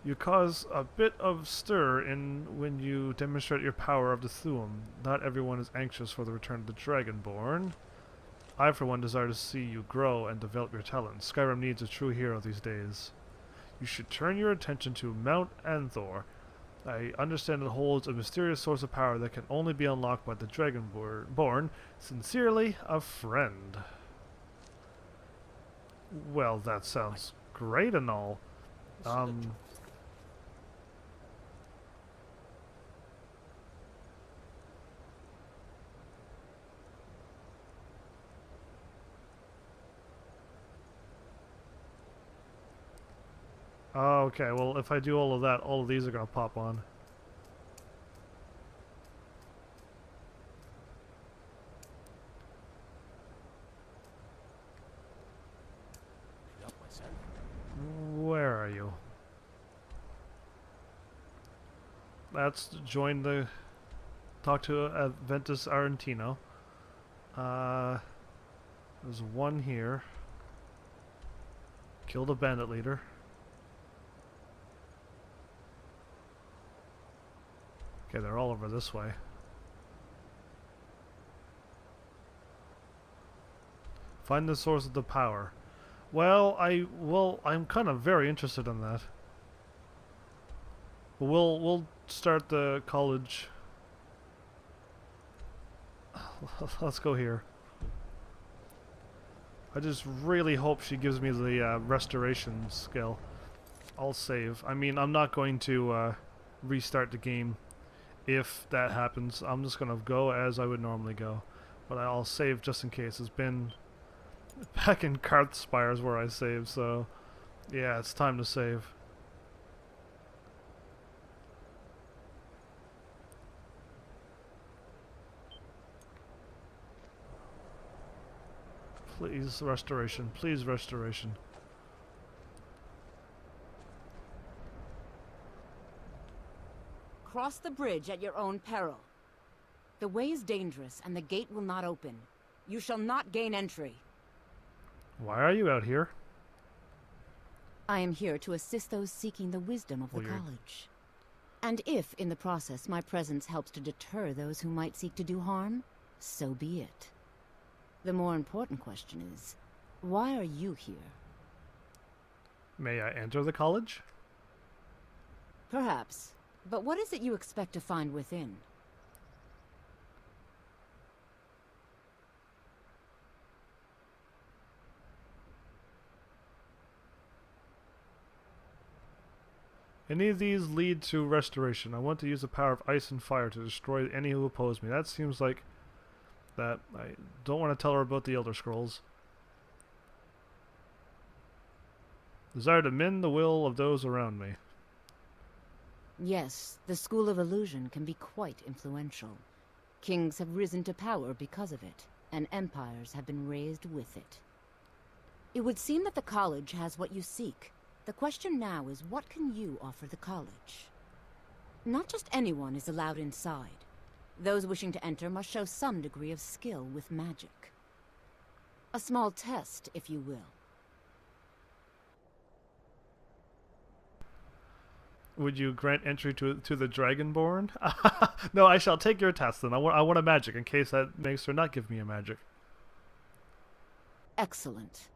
Speaker 1: You cause a bit of stir when you demonstrate your power of the Thuum. Not everyone is anxious for the return of the Dragonborn. I, for one, desire to see you grow and develop your talents. Skyrim needs a true hero these days. You should turn your attention to Mount Anthor. I understand it holds a mysterious source of power that can only be unlocked by the Dragonborn. Sincerely, a friend. Well, that sounds great and all. Oh, okay, well, if I do all of that, all of these are going to pop on. Where are you? That's join the... Talk to Ventus Argentino. There's one here. Kill the bandit leader. Okay, they're all over this way. Find the source of the power. Well, I'm kind of very interested in that. We'll start the college. Let's go here. I just really hope she gives me the restoration skill. I'll save. I mean, I'm not going to restart the game. If that happens, I'm just gonna go as I would normally go, but I'll save just in case. It's been back in Karthspires where I saved, so yeah, it's time to save. Please restoration, please restoration.
Speaker 8: Cross the bridge at your own peril. The way is dangerous, and the gate will not open. You shall not gain entry.
Speaker 1: Why are you out here?
Speaker 8: I am here to assist those seeking the wisdom of the college. And if, in the process, my presence helps to deter those who might seek to do harm, so be it. The more important question is, why are you here?
Speaker 1: May I enter the college?
Speaker 8: Perhaps. But what is it you expect to find within?
Speaker 1: Any of these lead to restoration. I want to use the power of ice and fire to destroy any who oppose me. That seems like that. I don't want to tell her about the Elder Scrolls. Desire to mend the will of those around me.
Speaker 8: Yes, the School of Illusion can be quite influential. Kings have risen to power because of it, and empires have been raised with it. It would seem that the college has what you seek. The question now is, what can you offer the college? Not just anyone is allowed inside. Those wishing to enter must show some degree of skill with magic. A small test, if you will.
Speaker 1: Would you grant entry to the Dragonborn? No, I shall take your test then. I want a magic in case that makes her not give me a magic.
Speaker 8: Excellent.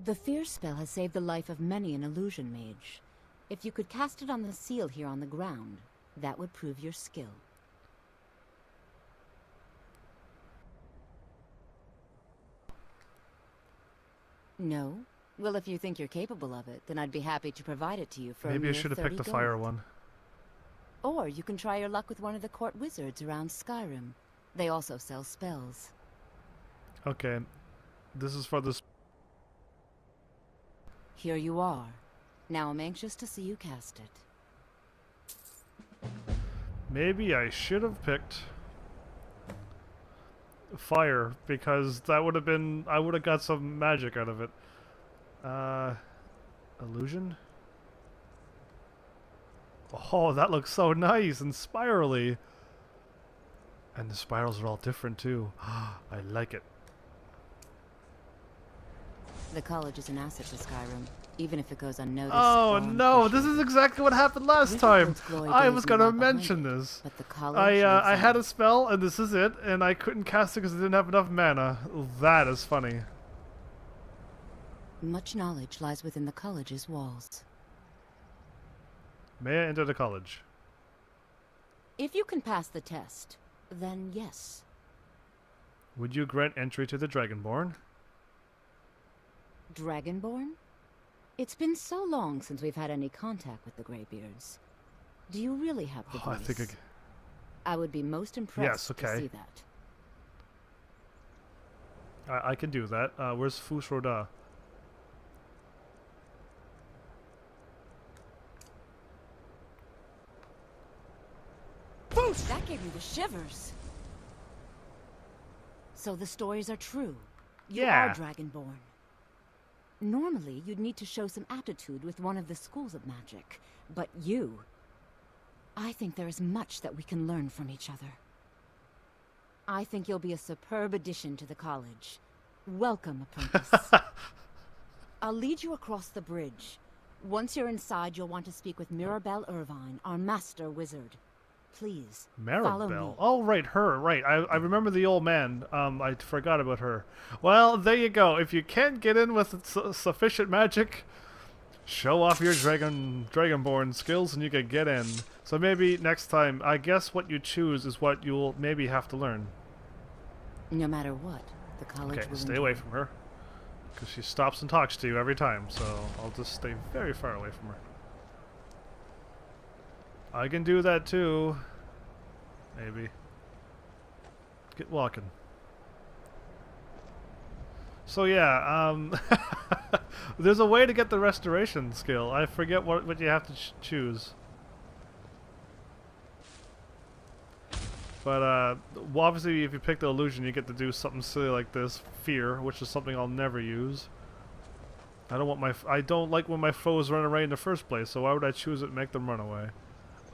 Speaker 8: The fear spell has saved the life of many an illusion mage. If you could cast it on the seal here on the ground, that would prove your skill. No? Well, if you think you're capable of it, then I'd be happy to provide it to you for
Speaker 1: Maybe
Speaker 8: a
Speaker 1: I
Speaker 8: mere
Speaker 1: should have
Speaker 8: 30
Speaker 1: picked the
Speaker 8: gold.
Speaker 1: fire one.
Speaker 8: Or you can try your luck with one of the court wizards around Skyrim. They also sell spells.
Speaker 1: Okay. This is for this.
Speaker 8: Here you are. Now I'm anxious to see you cast it.
Speaker 1: Maybe I should have picked fire, because that would have been, I would have got some magic out of it. Illusion? Oh, that looks so nice and spirally. And the spirals are all different too. I like it.
Speaker 8: The college is an asset to Skyrim, even if it goes unnoticed.
Speaker 1: Oh no, this is exactly what happened last time. I was gonna mention this.
Speaker 8: But the college
Speaker 1: I had a spell and this is it, and I couldn't cast it because I didn't have enough mana. That is funny.
Speaker 8: Much knowledge lies within the college's walls.
Speaker 1: May I enter the college?
Speaker 8: If you can pass the test, then yes.
Speaker 1: Would you grant entry to the Dragonborn?
Speaker 8: Dragonborn? It's been so long since we've had any contact with the Greybeards. Do you really have the voice?
Speaker 1: I think
Speaker 8: I would be most impressed to see that.
Speaker 1: I can do that. Where's Fus Roda?
Speaker 8: That gave me the shivers. So the stories are true. You are Dragonborn. Normally, you'd need to show some aptitude with one of the schools of magic. But you... I think there is much that we can learn from each other. I think you'll be a superb addition to the college. Welcome, apprentice. I'll lead you across the bridge. Once you're inside, you'll want to speak with Mirabelle Irvine, our master wizard. Please, follow me.
Speaker 1: Maribel. Oh, right, her. Right. I remember the old man. I forgot about her. Well, there you go. If you can't get in with sufficient magic, show off your Dragonborn skills and you can get in. So maybe next time, I guess what you choose is what you'll maybe have to learn.
Speaker 8: No matter what, the college will
Speaker 1: stay away from her. Because she stops and talks to you every time, so I'll just stay very far away from her. I can do that too. Maybe. Get walking. So yeah, there's a way to get the restoration skill. I forget what you have to choose. But well, obviously if you pick the illusion you get to do something silly like this, fear, which is something I'll never use. I don't like when my foes run away in the first place, so why would I choose it and make them run away?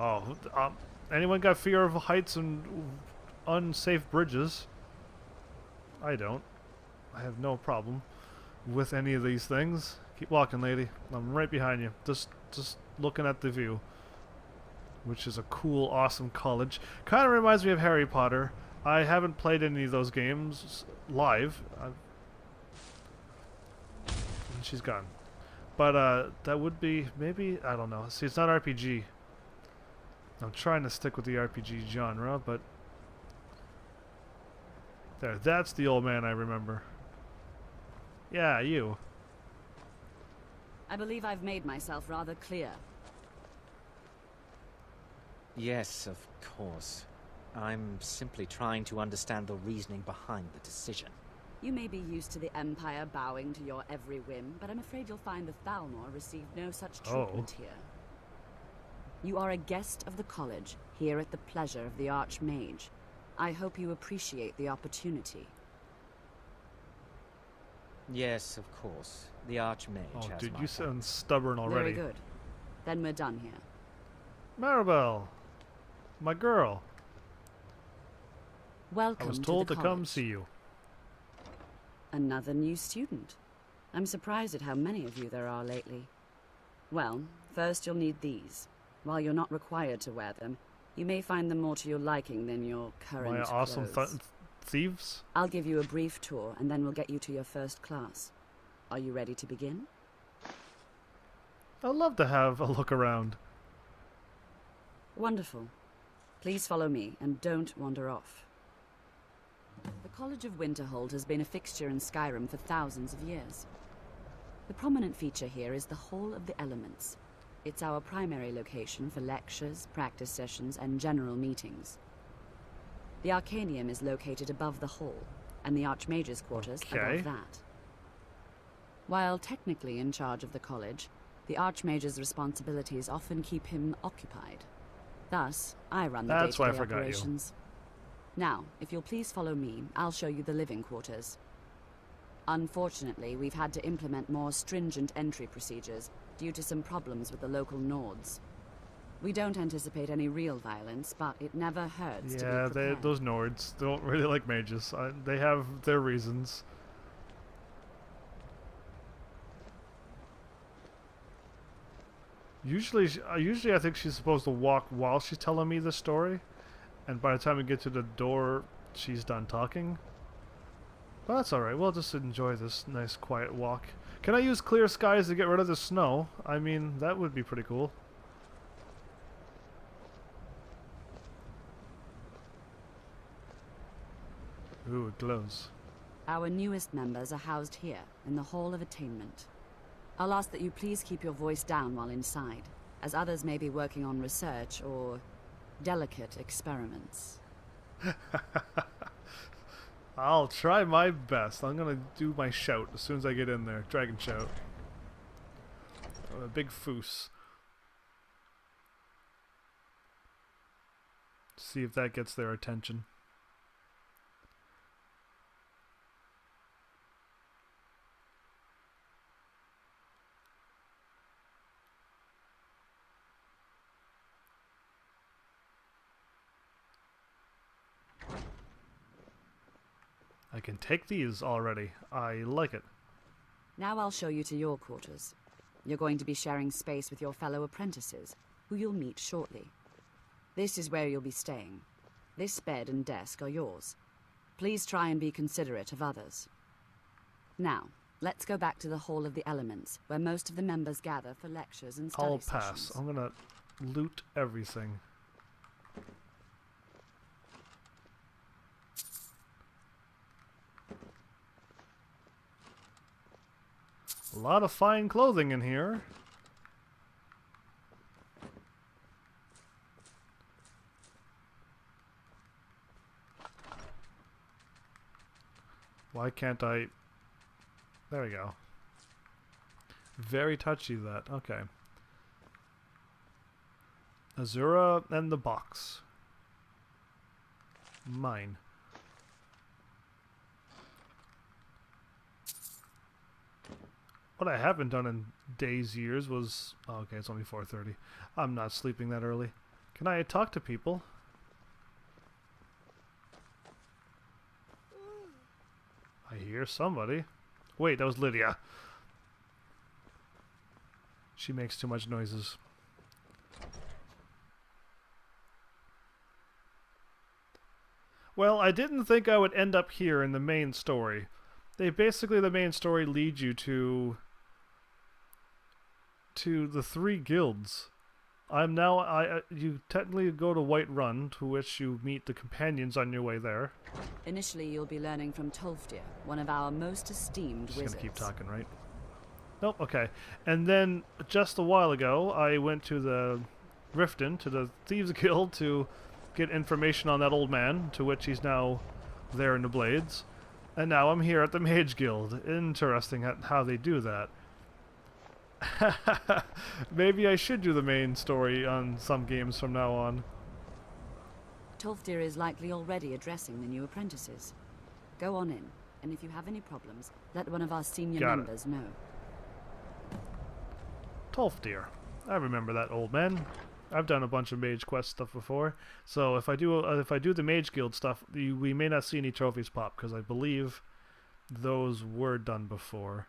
Speaker 1: Oh, anyone got fear of heights and unsafe bridges? I don't. I have no problem with any of these things. Keep walking, lady. I'm right behind you. Just looking at the view. Which is a cool, awesome college. Kind of reminds me of Harry Potter. I haven't played any of those games live. And she's gone. But that would be, maybe, I don't know. See, it's not RPG. I'm trying to stick with the RPG genre, but... There, that's the old man I remember. Yeah, you.
Speaker 9: I believe I've made myself rather clear.
Speaker 10: Yes, of course. I'm simply trying to understand the reasoning behind the decision.
Speaker 9: You may be used to the Empire bowing to your every whim, but I'm afraid you'll find the Thalmor received no such treatment here. You are a guest of the college, here at the pleasure of the Archmage. I hope you appreciate the opportunity.
Speaker 10: Yes, of course. The Archmage
Speaker 1: Oh,
Speaker 10: has
Speaker 1: dude,
Speaker 10: my
Speaker 1: you sound stubborn already.
Speaker 9: Very good. Then we're done here.
Speaker 1: Maribel! My girl!
Speaker 9: Welcome
Speaker 1: I was told
Speaker 9: to
Speaker 1: to
Speaker 9: the
Speaker 1: come
Speaker 9: college.
Speaker 1: see you.
Speaker 9: Another new student. I'm surprised at how many of you there are lately. Well, first you'll need these. While you're not required to wear them, you may find them more to your liking than your current
Speaker 1: My awesome
Speaker 9: clothes.
Speaker 1: thieves?
Speaker 9: I'll give you a brief tour, and then we'll get you to your first class. Are you ready to begin?
Speaker 1: I'd love to have a look around.
Speaker 9: Wonderful. Please follow me, and don't wander off. The College of Winterhold has been a fixture in Skyrim for thousands of years. The prominent feature here is the Hall of the Elements. It's our primary location for lectures, practice sessions, and general meetings. The Arcanium is located above the hall, and the Archmage's quarters above that. While technically in charge of the college, the Archmage's responsibilities often keep him occupied. Thus, I run the day-to-day operations. Now, if you'll please follow me, I'll show you the living quarters. Unfortunately, we've had to implement more stringent entry procedures due to some problems with the local Nords. We don't anticipate any real violence, but it never hurts to be prepared.
Speaker 1: Yeah, those Nords don't really like mages. They have their reasons. Usually I think she's supposed to walk while she's telling me the story, and by the time we get to the door, she's done talking. But that's alright, we'll just enjoy this nice quiet walk. Can I use clear skies to get rid of the snow? I mean, that would be pretty cool. Ooh, it glows.
Speaker 9: Our newest members are housed here, in the Hall of Attainment. I'll ask that you please keep your voice down while inside, as others may be working on research or delicate experiments.
Speaker 1: I'll try my best. I'm gonna do my shout as soon as I get in there. Dragon shout. A big foos. See if that gets their attention. I can take these already. I like it.
Speaker 9: Now I'll show you to your quarters. You're going to be sharing space with your fellow apprentices, who you'll meet shortly. This is where you'll be staying. This bed and desk are yours. Please try and be considerate of others. Now, let's go back to the Hall of the Elements, where most of the members gather for lectures and study sessions.
Speaker 1: I'll pass. I'm gonna loot everything. A lot of fine clothing in here. Why can't I... There we go. Very touchy, that. Okay. Azura and the box. Mine. What I haven't done in days, years was... Oh, okay, it's only 4:30. I'm not sleeping that early. Can I talk to people? I hear somebody. Wait, that was Lydia. She makes too much noises. Well, I didn't think I would end up here in the main story. The main story leads you to the 3 guilds. You technically go to Whiterun, to which you meet the companions on your way there.
Speaker 9: Initially, you'll be learning from Tolfdir, one of our most esteemed wizards.
Speaker 1: Just gonna keep talking, right? Nope, okay. And then, just a while ago, I went to the Riften, to the Thieves Guild, to get information on that old man, to which he's now there in the Blades. And now I'm here at the Mage Guild. Interesting how they do that. Maybe I should do the main story on some games from now on.
Speaker 9: Tolfdir is likely already addressing the new apprentices. Go on in, and if you have any problems, let one of our senior members know.
Speaker 1: Tolfdir. I remember that old man. I've done a bunch of Mage Quest stuff before, so if I do the Mage Guild stuff, we may not see any trophies pop, because I believe those were done before.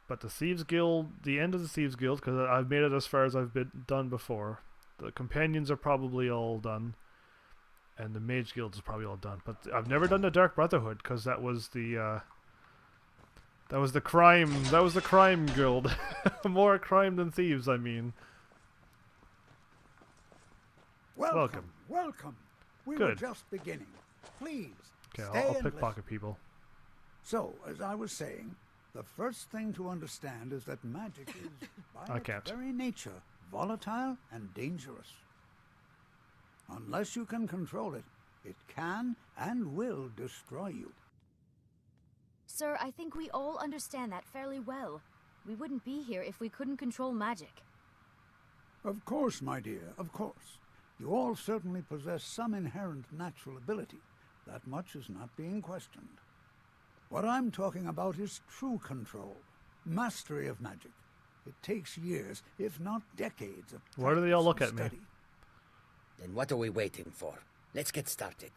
Speaker 1: But the Thieves Guild, the end of the Thieves Guild, because I've made it as far as I've been done before. The companions are probably all done, and the Mage Guild is probably all done. But I've never done the Dark Brotherhood, because that was the crime guild. More crime than thieves, I mean.
Speaker 2: Welcome. Welcome. We were
Speaker 1: Good.
Speaker 2: just beginning. Please,
Speaker 1: Okay,
Speaker 2: stay
Speaker 1: I'll
Speaker 2: and
Speaker 1: pickpocket
Speaker 2: listen.
Speaker 1: people.
Speaker 2: So, as I was saying, The first thing to understand is that magic is, by
Speaker 1: I
Speaker 2: its
Speaker 1: can't.
Speaker 2: very nature, volatile and dangerous. Unless you can control it, it can and will destroy you.
Speaker 11: Sir, I think we all understand that fairly well. We wouldn't be here if we couldn't control magic.
Speaker 2: Of course, my dear, of course. You all certainly possess some inherent natural ability. That much is not being questioned. What I'm talking about is true control, mastery of magic. It takes years, if not decades, of
Speaker 1: Why do they all look
Speaker 2: practice
Speaker 1: at
Speaker 2: and
Speaker 1: me?
Speaker 2: study.
Speaker 12: Then what are we waiting for? Let's get started.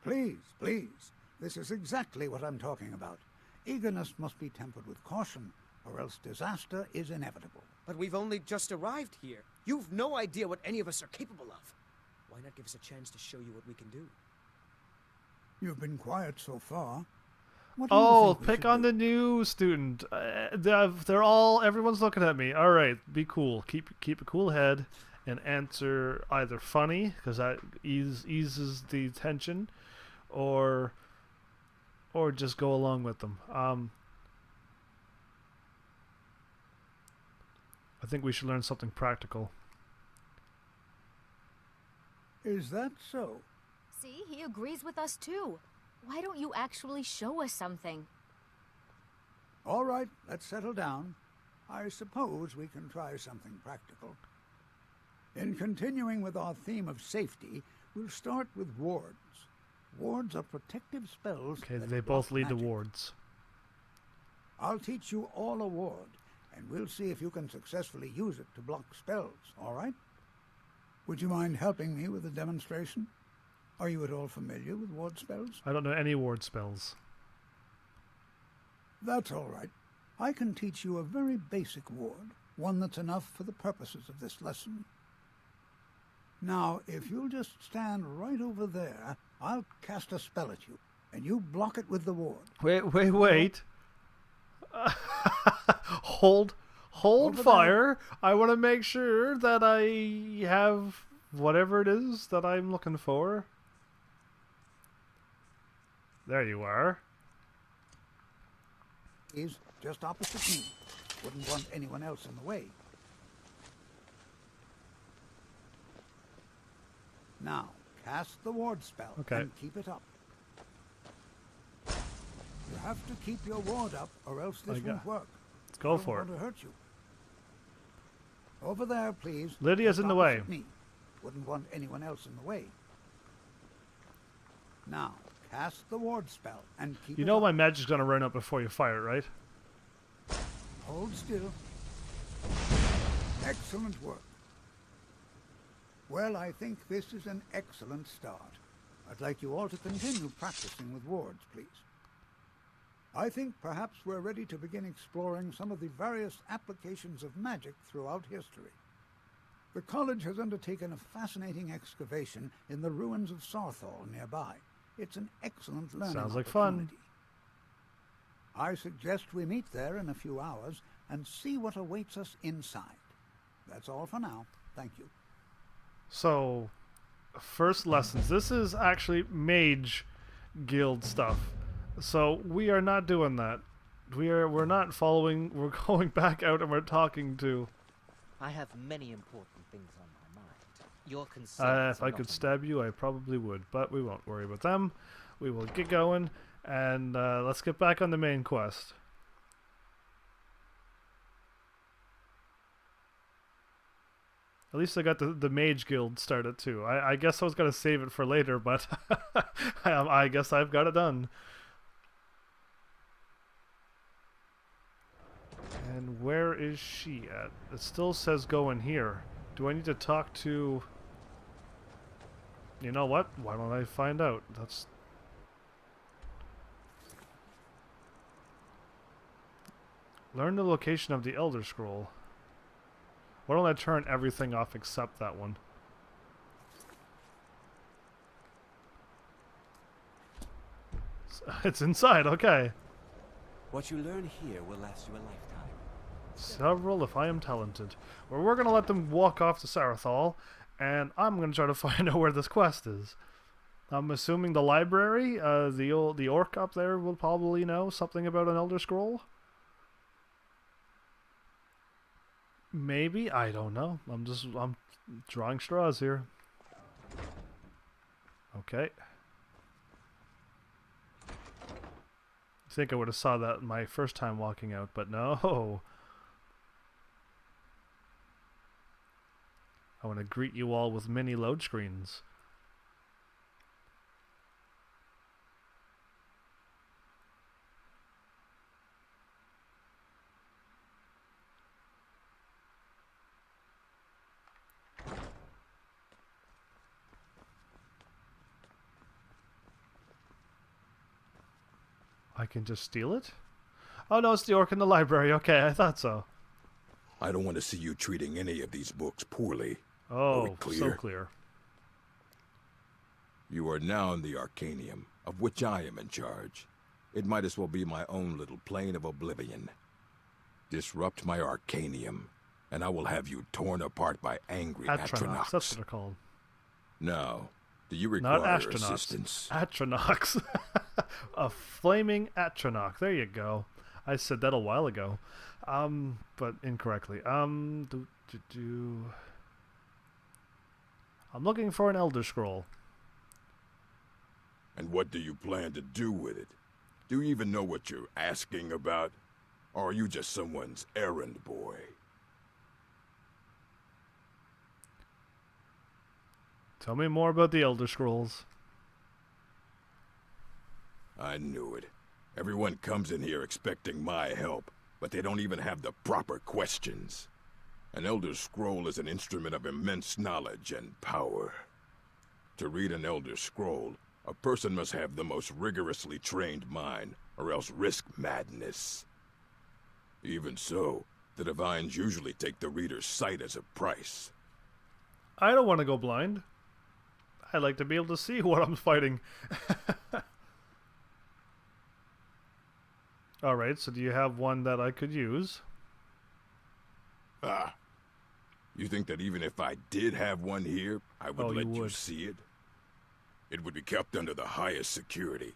Speaker 2: Please, please. This is exactly what I'm talking about. Eagerness must be tempered with caution, or else disaster is inevitable.
Speaker 7: But we've only just arrived here. You've no idea what any of us are capable of. Why not give us a chance to show you what we can do?
Speaker 2: You've been quiet so far. What do you
Speaker 1: Oh,
Speaker 2: think we
Speaker 1: pick
Speaker 2: should
Speaker 1: on
Speaker 2: do?
Speaker 1: the new student. Everyone's looking at me. All right, be cool. Keep a cool head and answer either funny, because that eases the tension, or just go along with them. I think we should learn something practical.
Speaker 2: Is that so?
Speaker 11: See, he agrees with us too. Why don't you actually show us something?
Speaker 2: All right, let's settle down. I suppose we can try something practical. In continuing with our theme of safety, we'll start with wards. Wards are protective spells.
Speaker 1: Okay,
Speaker 2: that
Speaker 1: they
Speaker 2: block
Speaker 1: both lead the
Speaker 2: magic.
Speaker 1: wards.
Speaker 2: I'll teach you all a ward, and we'll see if you can successfully use it to block spells, all right? Would you mind helping me with a demonstration? Are you at all familiar with ward spells?
Speaker 1: I don't know any ward spells.
Speaker 2: That's all right. I can teach you a very basic ward, one that's enough for the purposes of this lesson. Now, if you'll just stand right over there, I'll cast a spell at you, and you block it with the ward.
Speaker 1: Wait. Hold
Speaker 2: Over
Speaker 1: fire. I want to make sure that I have whatever it is that I'm looking for. There you are.
Speaker 2: Is just opposite me. Wouldn't want anyone else in the way. Now, cast the ward spell
Speaker 1: Okay.
Speaker 2: and keep it up. You have to keep your ward up, or else this won't work.
Speaker 1: Let's go for
Speaker 2: I
Speaker 1: it.
Speaker 2: don't want to hurt you. Over there, please.
Speaker 1: Lydia's
Speaker 2: Just
Speaker 1: in the way.
Speaker 2: opposite me. Wouldn't want anyone else in the way. Now, cast the ward spell and keep
Speaker 1: You
Speaker 2: it
Speaker 1: know
Speaker 2: up.
Speaker 1: my magic's gonna run out before you fire it, right?
Speaker 2: Hold still. Excellent work. Well, I think this is an excellent start. I'd like you all to continue practicing with wards, please. I think perhaps we're ready to begin exploring some of the various applications of magic throughout history. The college has undertaken a fascinating excavation in the ruins of Sarthal nearby. It's an excellent learning
Speaker 1: Sounds like fun.
Speaker 2: opportunity. I suggest we meet there in a few hours and see what awaits us inside. That's all for now. Thank you.
Speaker 1: So, first lessons. This is actually Mage Guild stuff. So we are not doing that. We're not following. We're going back out and we're talking to.
Speaker 10: I have many important things on my mind. Your concerns
Speaker 1: If
Speaker 10: are
Speaker 1: I
Speaker 10: not
Speaker 1: could
Speaker 10: in-
Speaker 1: stab you, I probably would, but we won't worry about them. We will get going, and let's get back on the main quest. At least I got the Mage Guild started too. I guess I was gonna save it for later, but I guess I've got it done. And where is she at? It still says go in here. Do I need to talk to... You know what? Why don't I find out? That's... Learn the location of the Elder Scroll. Why don't I turn everything off except that one? It's inside, okay.
Speaker 13: What you learn here will last you a lifetime.
Speaker 1: Several if I am talented. Well, we're going to let them walk off to Sarathal, and I'm going to try to find out where this quest is. I'm assuming the library, the orc up there will probably know something about an Elder Scroll. Maybe, I don't know. I'm drawing straws here. Okay. I think I would have saw that my first time walking out, but no. I want to greet you all with mini load screens. I can just steal it? Oh no, it's the orc in the library. Okay, I thought so.
Speaker 14: I don't want to see you treating any of these books poorly.
Speaker 1: Oh, so clear.
Speaker 14: You are now in the Arcanium, of which I am in charge. It might as well be my own little plane of oblivion. Disrupt my Arcanium, and I will have you torn apart by angry Atronachs.
Speaker 1: That's what they're called.
Speaker 14: Now, do you require
Speaker 1: Not
Speaker 14: assistance?
Speaker 1: Atronachs. A flaming Atronach. There you go. I said that a while ago. But incorrectly. I'm looking for an Elder Scroll.
Speaker 14: And what do you plan to do with it? Do you even know what you're asking about? Or are you just someone's errand boy?
Speaker 1: Tell me more about the Elder Scrolls.
Speaker 14: I knew it. Everyone comes in here expecting my help, but they don't even have the proper questions. An Elder Scroll is an instrument of immense knowledge and power. To read an Elder Scroll, a person must have the most rigorously trained mind, or else risk madness. Even so, the Divines usually take the reader's sight as a price.
Speaker 1: I don't want to go blind. I like to be able to see what I'm fighting. Alright, so do you have one that I could use?
Speaker 14: Ah. You think that even if I did have one here, I would let you see it? It would be kept under the highest security.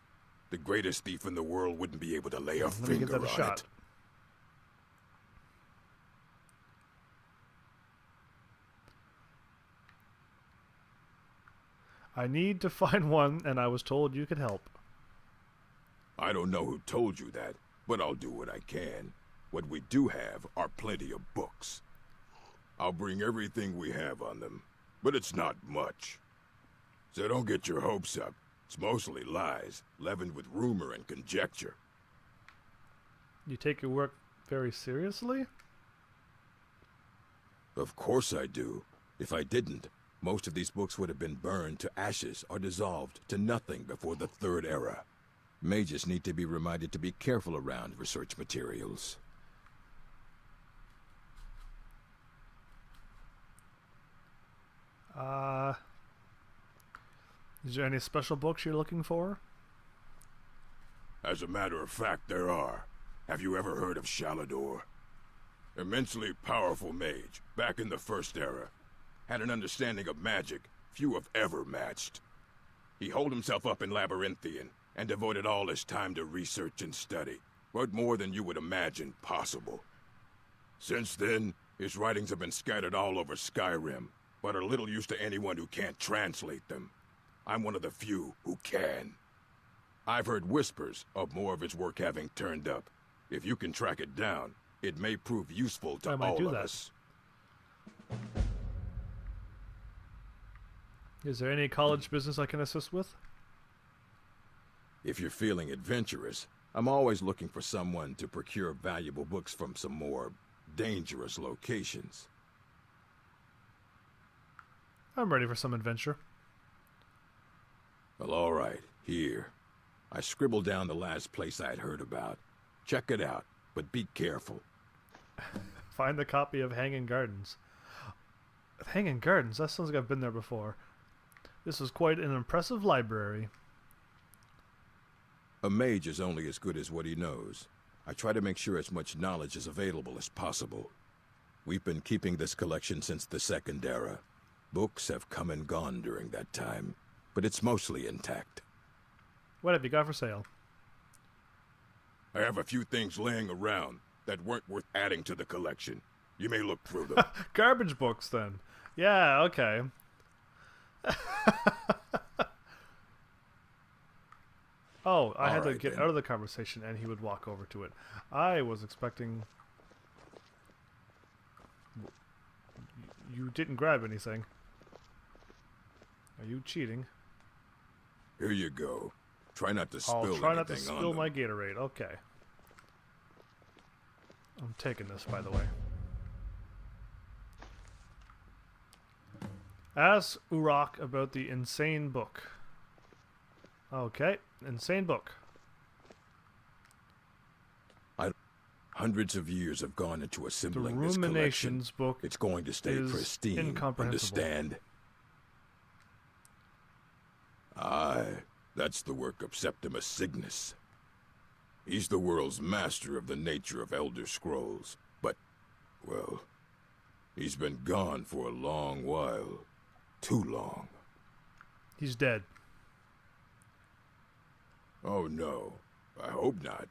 Speaker 14: The greatest thief in the world wouldn't be able to lay a finger on it.
Speaker 1: I need to find one, and I was told you could help.
Speaker 14: I don't know who told you that, but I'll do what I can. What we do have are plenty of books. I'll bring everything we have on them, but it's not much. So don't get your hopes up. It's mostly lies, leavened with rumor and conjecture.
Speaker 1: You take your work very seriously?
Speaker 14: Of course I do. If I didn't, most of these books would have been burned to ashes or dissolved to nothing before the Third Era. Mages need to be reminded to be careful around research materials.
Speaker 1: Is there any special books you're looking for?
Speaker 14: As a matter of fact, there are. Have you ever heard of Shalador? Immensely powerful mage, back in the First Era. Had an understanding of magic few have ever matched. He holed himself up in Labyrinthian and devoted all his time to research and study, but more than you would imagine possible. Since then, his writings have been scattered all over Skyrim, but are little use to anyone who can't translate them. I'm one of the few who can. I've heard whispers of more of his work having turned up. If you can track it down, it may prove useful to all of us.
Speaker 1: Is there any college business I can assist with?
Speaker 14: If you're feeling adventurous, I'm always looking for someone to procure valuable books from some more dangerous locations.
Speaker 1: I'm ready for some adventure.
Speaker 14: Well, all right, here. I scribbled down the last place I had heard about. Check it out, but be careful.
Speaker 1: Find the copy of Hanging Gardens. Hanging Gardens? That sounds like I've been there before. This is quite an impressive library.
Speaker 14: A mage is only as good as what he knows. I try to make sure as much knowledge is available as possible. We've been keeping this collection since the Second Era. Books have come and gone during that time. but it's mostly intact.
Speaker 1: What have you got for sale?
Speaker 14: I have a few things laying around that weren't worth adding to the collection. You may look through them.
Speaker 1: Garbage books, then. Yeah, okay. Oh, I had to get out of the conversation and he would walk over to it. I was expecting... You didn't grab anything. Are you cheating?
Speaker 14: Here you go. Try not to spill
Speaker 1: I'll
Speaker 14: anything
Speaker 1: try not to
Speaker 14: on
Speaker 1: spill
Speaker 14: them.
Speaker 1: my Gatorade. Okay. I'm taking this, by the way. Ask Urok about the insane book. Okay, insane book.
Speaker 14: Hundreds of years have gone into assembling
Speaker 1: The
Speaker 14: this collection.
Speaker 1: Ruminations book
Speaker 14: It's going to stay
Speaker 1: is
Speaker 14: pristine.
Speaker 1: incomprehensible.
Speaker 14: Understand? Aye, that's the work of Septimus Cygnus. He's the world's master of the nature of Elder Scrolls, but, well, he's been gone for a long while. Too long.
Speaker 1: He's dead.
Speaker 14: Oh no, I hope not.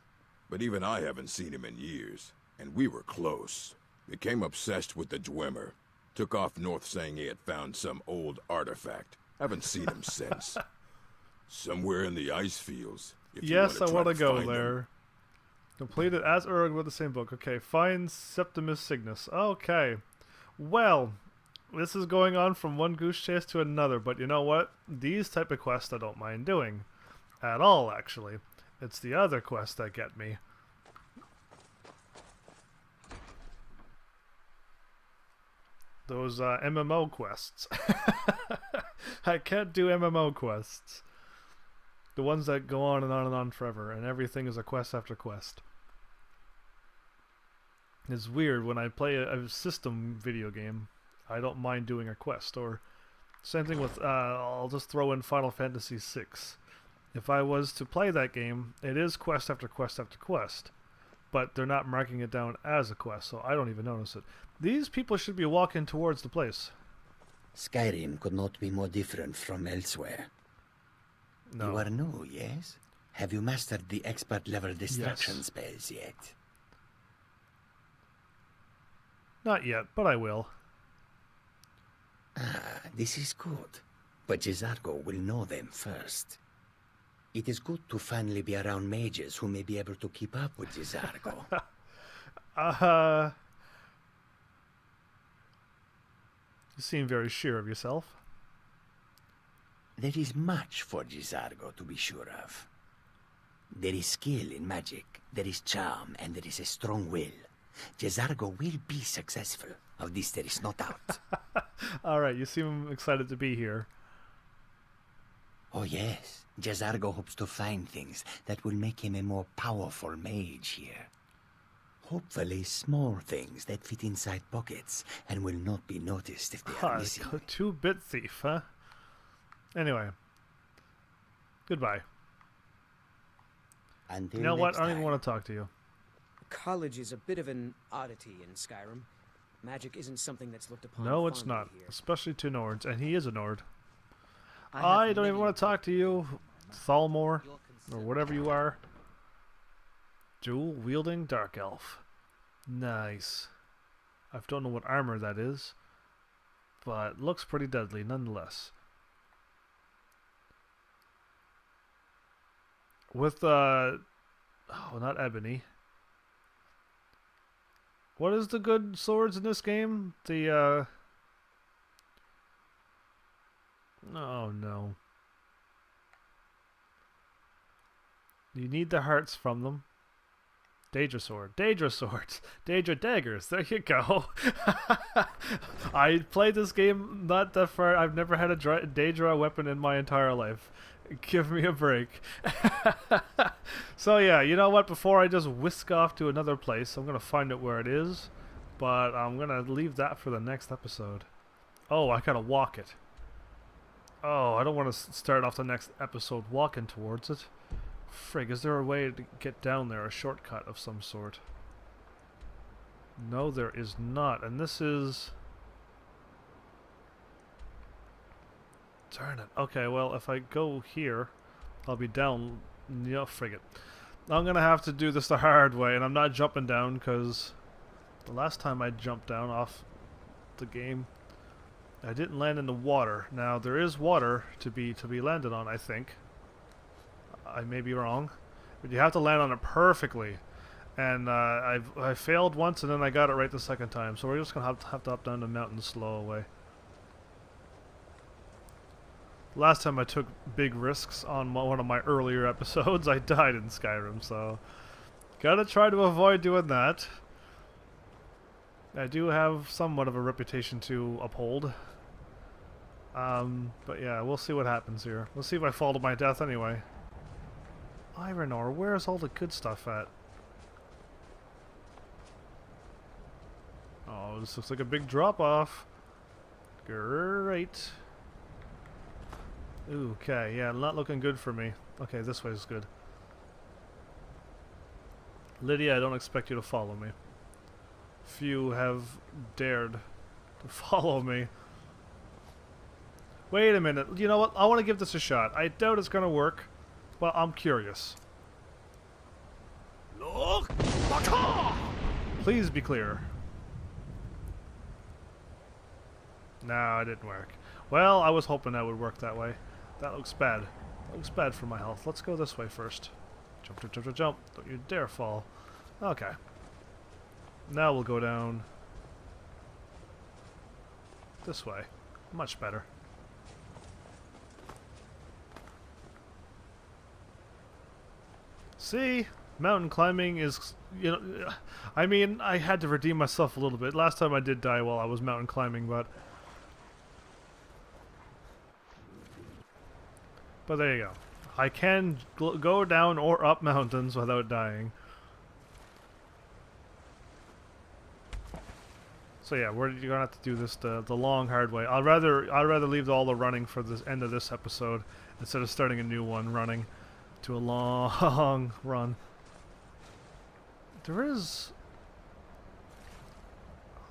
Speaker 14: But even I haven't seen him in years, and we were close. Became obsessed with the Dwemer. Took off north saying he had found some old artifact. Haven't seen him since. Somewhere in the ice fields.
Speaker 1: Yes, I want to go
Speaker 14: find
Speaker 1: there.
Speaker 14: him.
Speaker 1: Completed as Urg with the same book. Okay, find Septimus Cygnus. Okay. Well, this is going on from one goose chase to another, but you know what? These type of quests I don't mind doing. At all, actually. It's the other quests that get me. Those MMO quests. I can't do MMO quests. The ones that go on and on and on forever, and everything is a quest after quest. It's weird, when I play a system video game, I don't mind doing a quest. Or same thing with, I'll just throw in Final Fantasy VI. If I was to play that game, it is quest after quest after quest. But they're not marking it down as a quest, so I don't even notice it. These people should be walking towards the place.
Speaker 12: Skyrim could not be more different from elsewhere.
Speaker 1: No.
Speaker 12: You are new, yes? Have you mastered the expert-level distraction spells yet?
Speaker 1: Not yet, but I will.
Speaker 12: Ah, this is good. But Jizargo will know them first. It is good to finally be around mages who may be able to keep up with Jizargo.
Speaker 1: You seem very sure of yourself.
Speaker 12: There is much for Jizargo to be sure of. There is skill in magic, there is charm, and there is a strong will. Jizargo will be successful. Of this there is no doubt.
Speaker 1: Alright, you seem excited to be here.
Speaker 12: Oh yes, Jizargo hopes to find things that will make him a more powerful mage here. Hopefully small things that fit inside pockets and will not be noticed if they are missing.
Speaker 1: 2-bit thief, huh? Anyway. Goodbye.
Speaker 12: Until
Speaker 1: you know what?
Speaker 12: next
Speaker 1: I don't even
Speaker 12: time.
Speaker 1: want to talk to you.
Speaker 7: College is a bit of an oddity in Skyrim. Magic isn't something that's looked upon
Speaker 1: No, it's
Speaker 7: fondly
Speaker 1: not.
Speaker 7: here.
Speaker 1: Especially to Nords, and he is a Nord.
Speaker 7: I
Speaker 1: I don't even want to talk to you, Thalmor, or whatever you are. Dual-wielding Dark Elf. Nice. I don't know what armor that is, but looks pretty deadly nonetheless. With, oh, not ebony. What is the good swords in this game? The, oh no. You need the hearts from them. Daedra sword. Daedra swords. Daedra daggers. There you go. I played this game not that far. I've never had a Daedra weapon in my entire life. Give me a break. So yeah, you know what? Before I just whisk off to another place, I'm going to find out where it is. But I'm going to leave that for the next episode. Oh, I got to walk it. Oh, I don't want to start off the next episode walking towards it. Frig, is there a way to get down there? A shortcut of some sort? No, there is not. And this is... Darn it. Okay, well, if I go here, I'll be down. Yeah, frig it. I'm gonna have to do this the hard way, and I'm not jumping down because the last time I jumped down off the game, I didn't land in the water. Now there is water to be landed on, I think. I may be wrong, but you have to land on it perfectly. And I failed once, and then I got it right the second time. So we're just gonna have to up down the mountain the slow way. Last time I took big risks on one of my earlier episodes, I died in Skyrim, so gotta try to avoid doing that. I do have somewhat of a reputation to uphold. But yeah, we'll see what happens here. We'll see if I fall to my death anyway. Iron ore, where's all the good stuff at? Oh, this looks like a big drop-off. Great. Okay, yeah, not looking good for me. Okay, this way is good. Lydia, I don't expect you to follow me. Few have dared to follow me. Wait a minute. You know what? I want to give this a shot. I doubt it's going to work, but I'm curious. Please be clear. No, it didn't work. Well, I was hoping that would work that way. That looks bad. That looks bad for my health. Let's go this way first. Jump, jump, jump, jump, jump. Don't you dare fall. Okay. Now we'll go down this way. Much better. See? Mountain climbing is, you know, I mean, I had to redeem myself a little bit. Last time I did die while I was mountain climbing, but there you go. I can go down or up mountains without dying. So yeah, you're gonna have to do this the long hard way. I'd rather leave all the running for the end of this episode instead of starting a new one running to a long run. There is,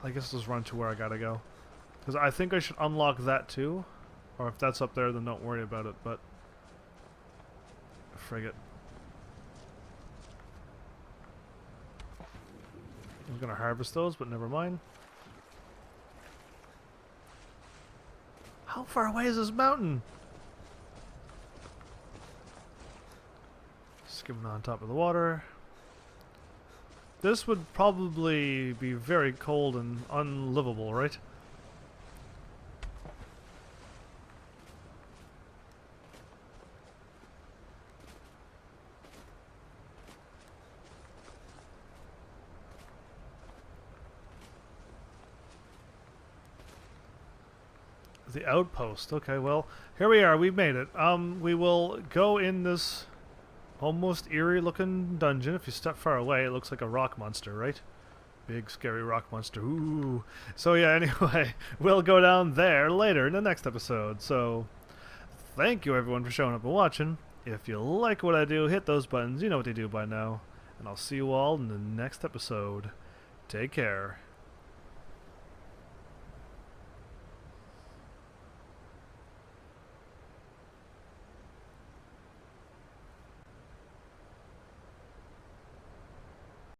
Speaker 1: I guess, just run to where I gotta go, because I think I should unlock that too, or if that's up there, then don't worry about it. But frig it. I was gonna harvest those, but never mind. How far away is this mountain? Skimming on top of the water. This would probably be very cold and unlivable, right? The outpost. Okay, well, here we are. We've made it. We will go in this almost eerie looking dungeon. If you step far away, it looks like a rock monster, right? Big scary rock monster. Ooh. So yeah, anyway, we'll go down there later in the next episode. So thank you everyone for showing up and watching. If you like what I do, hit those buttons. You know what they do by now. And I'll see you all in the next episode. Take care.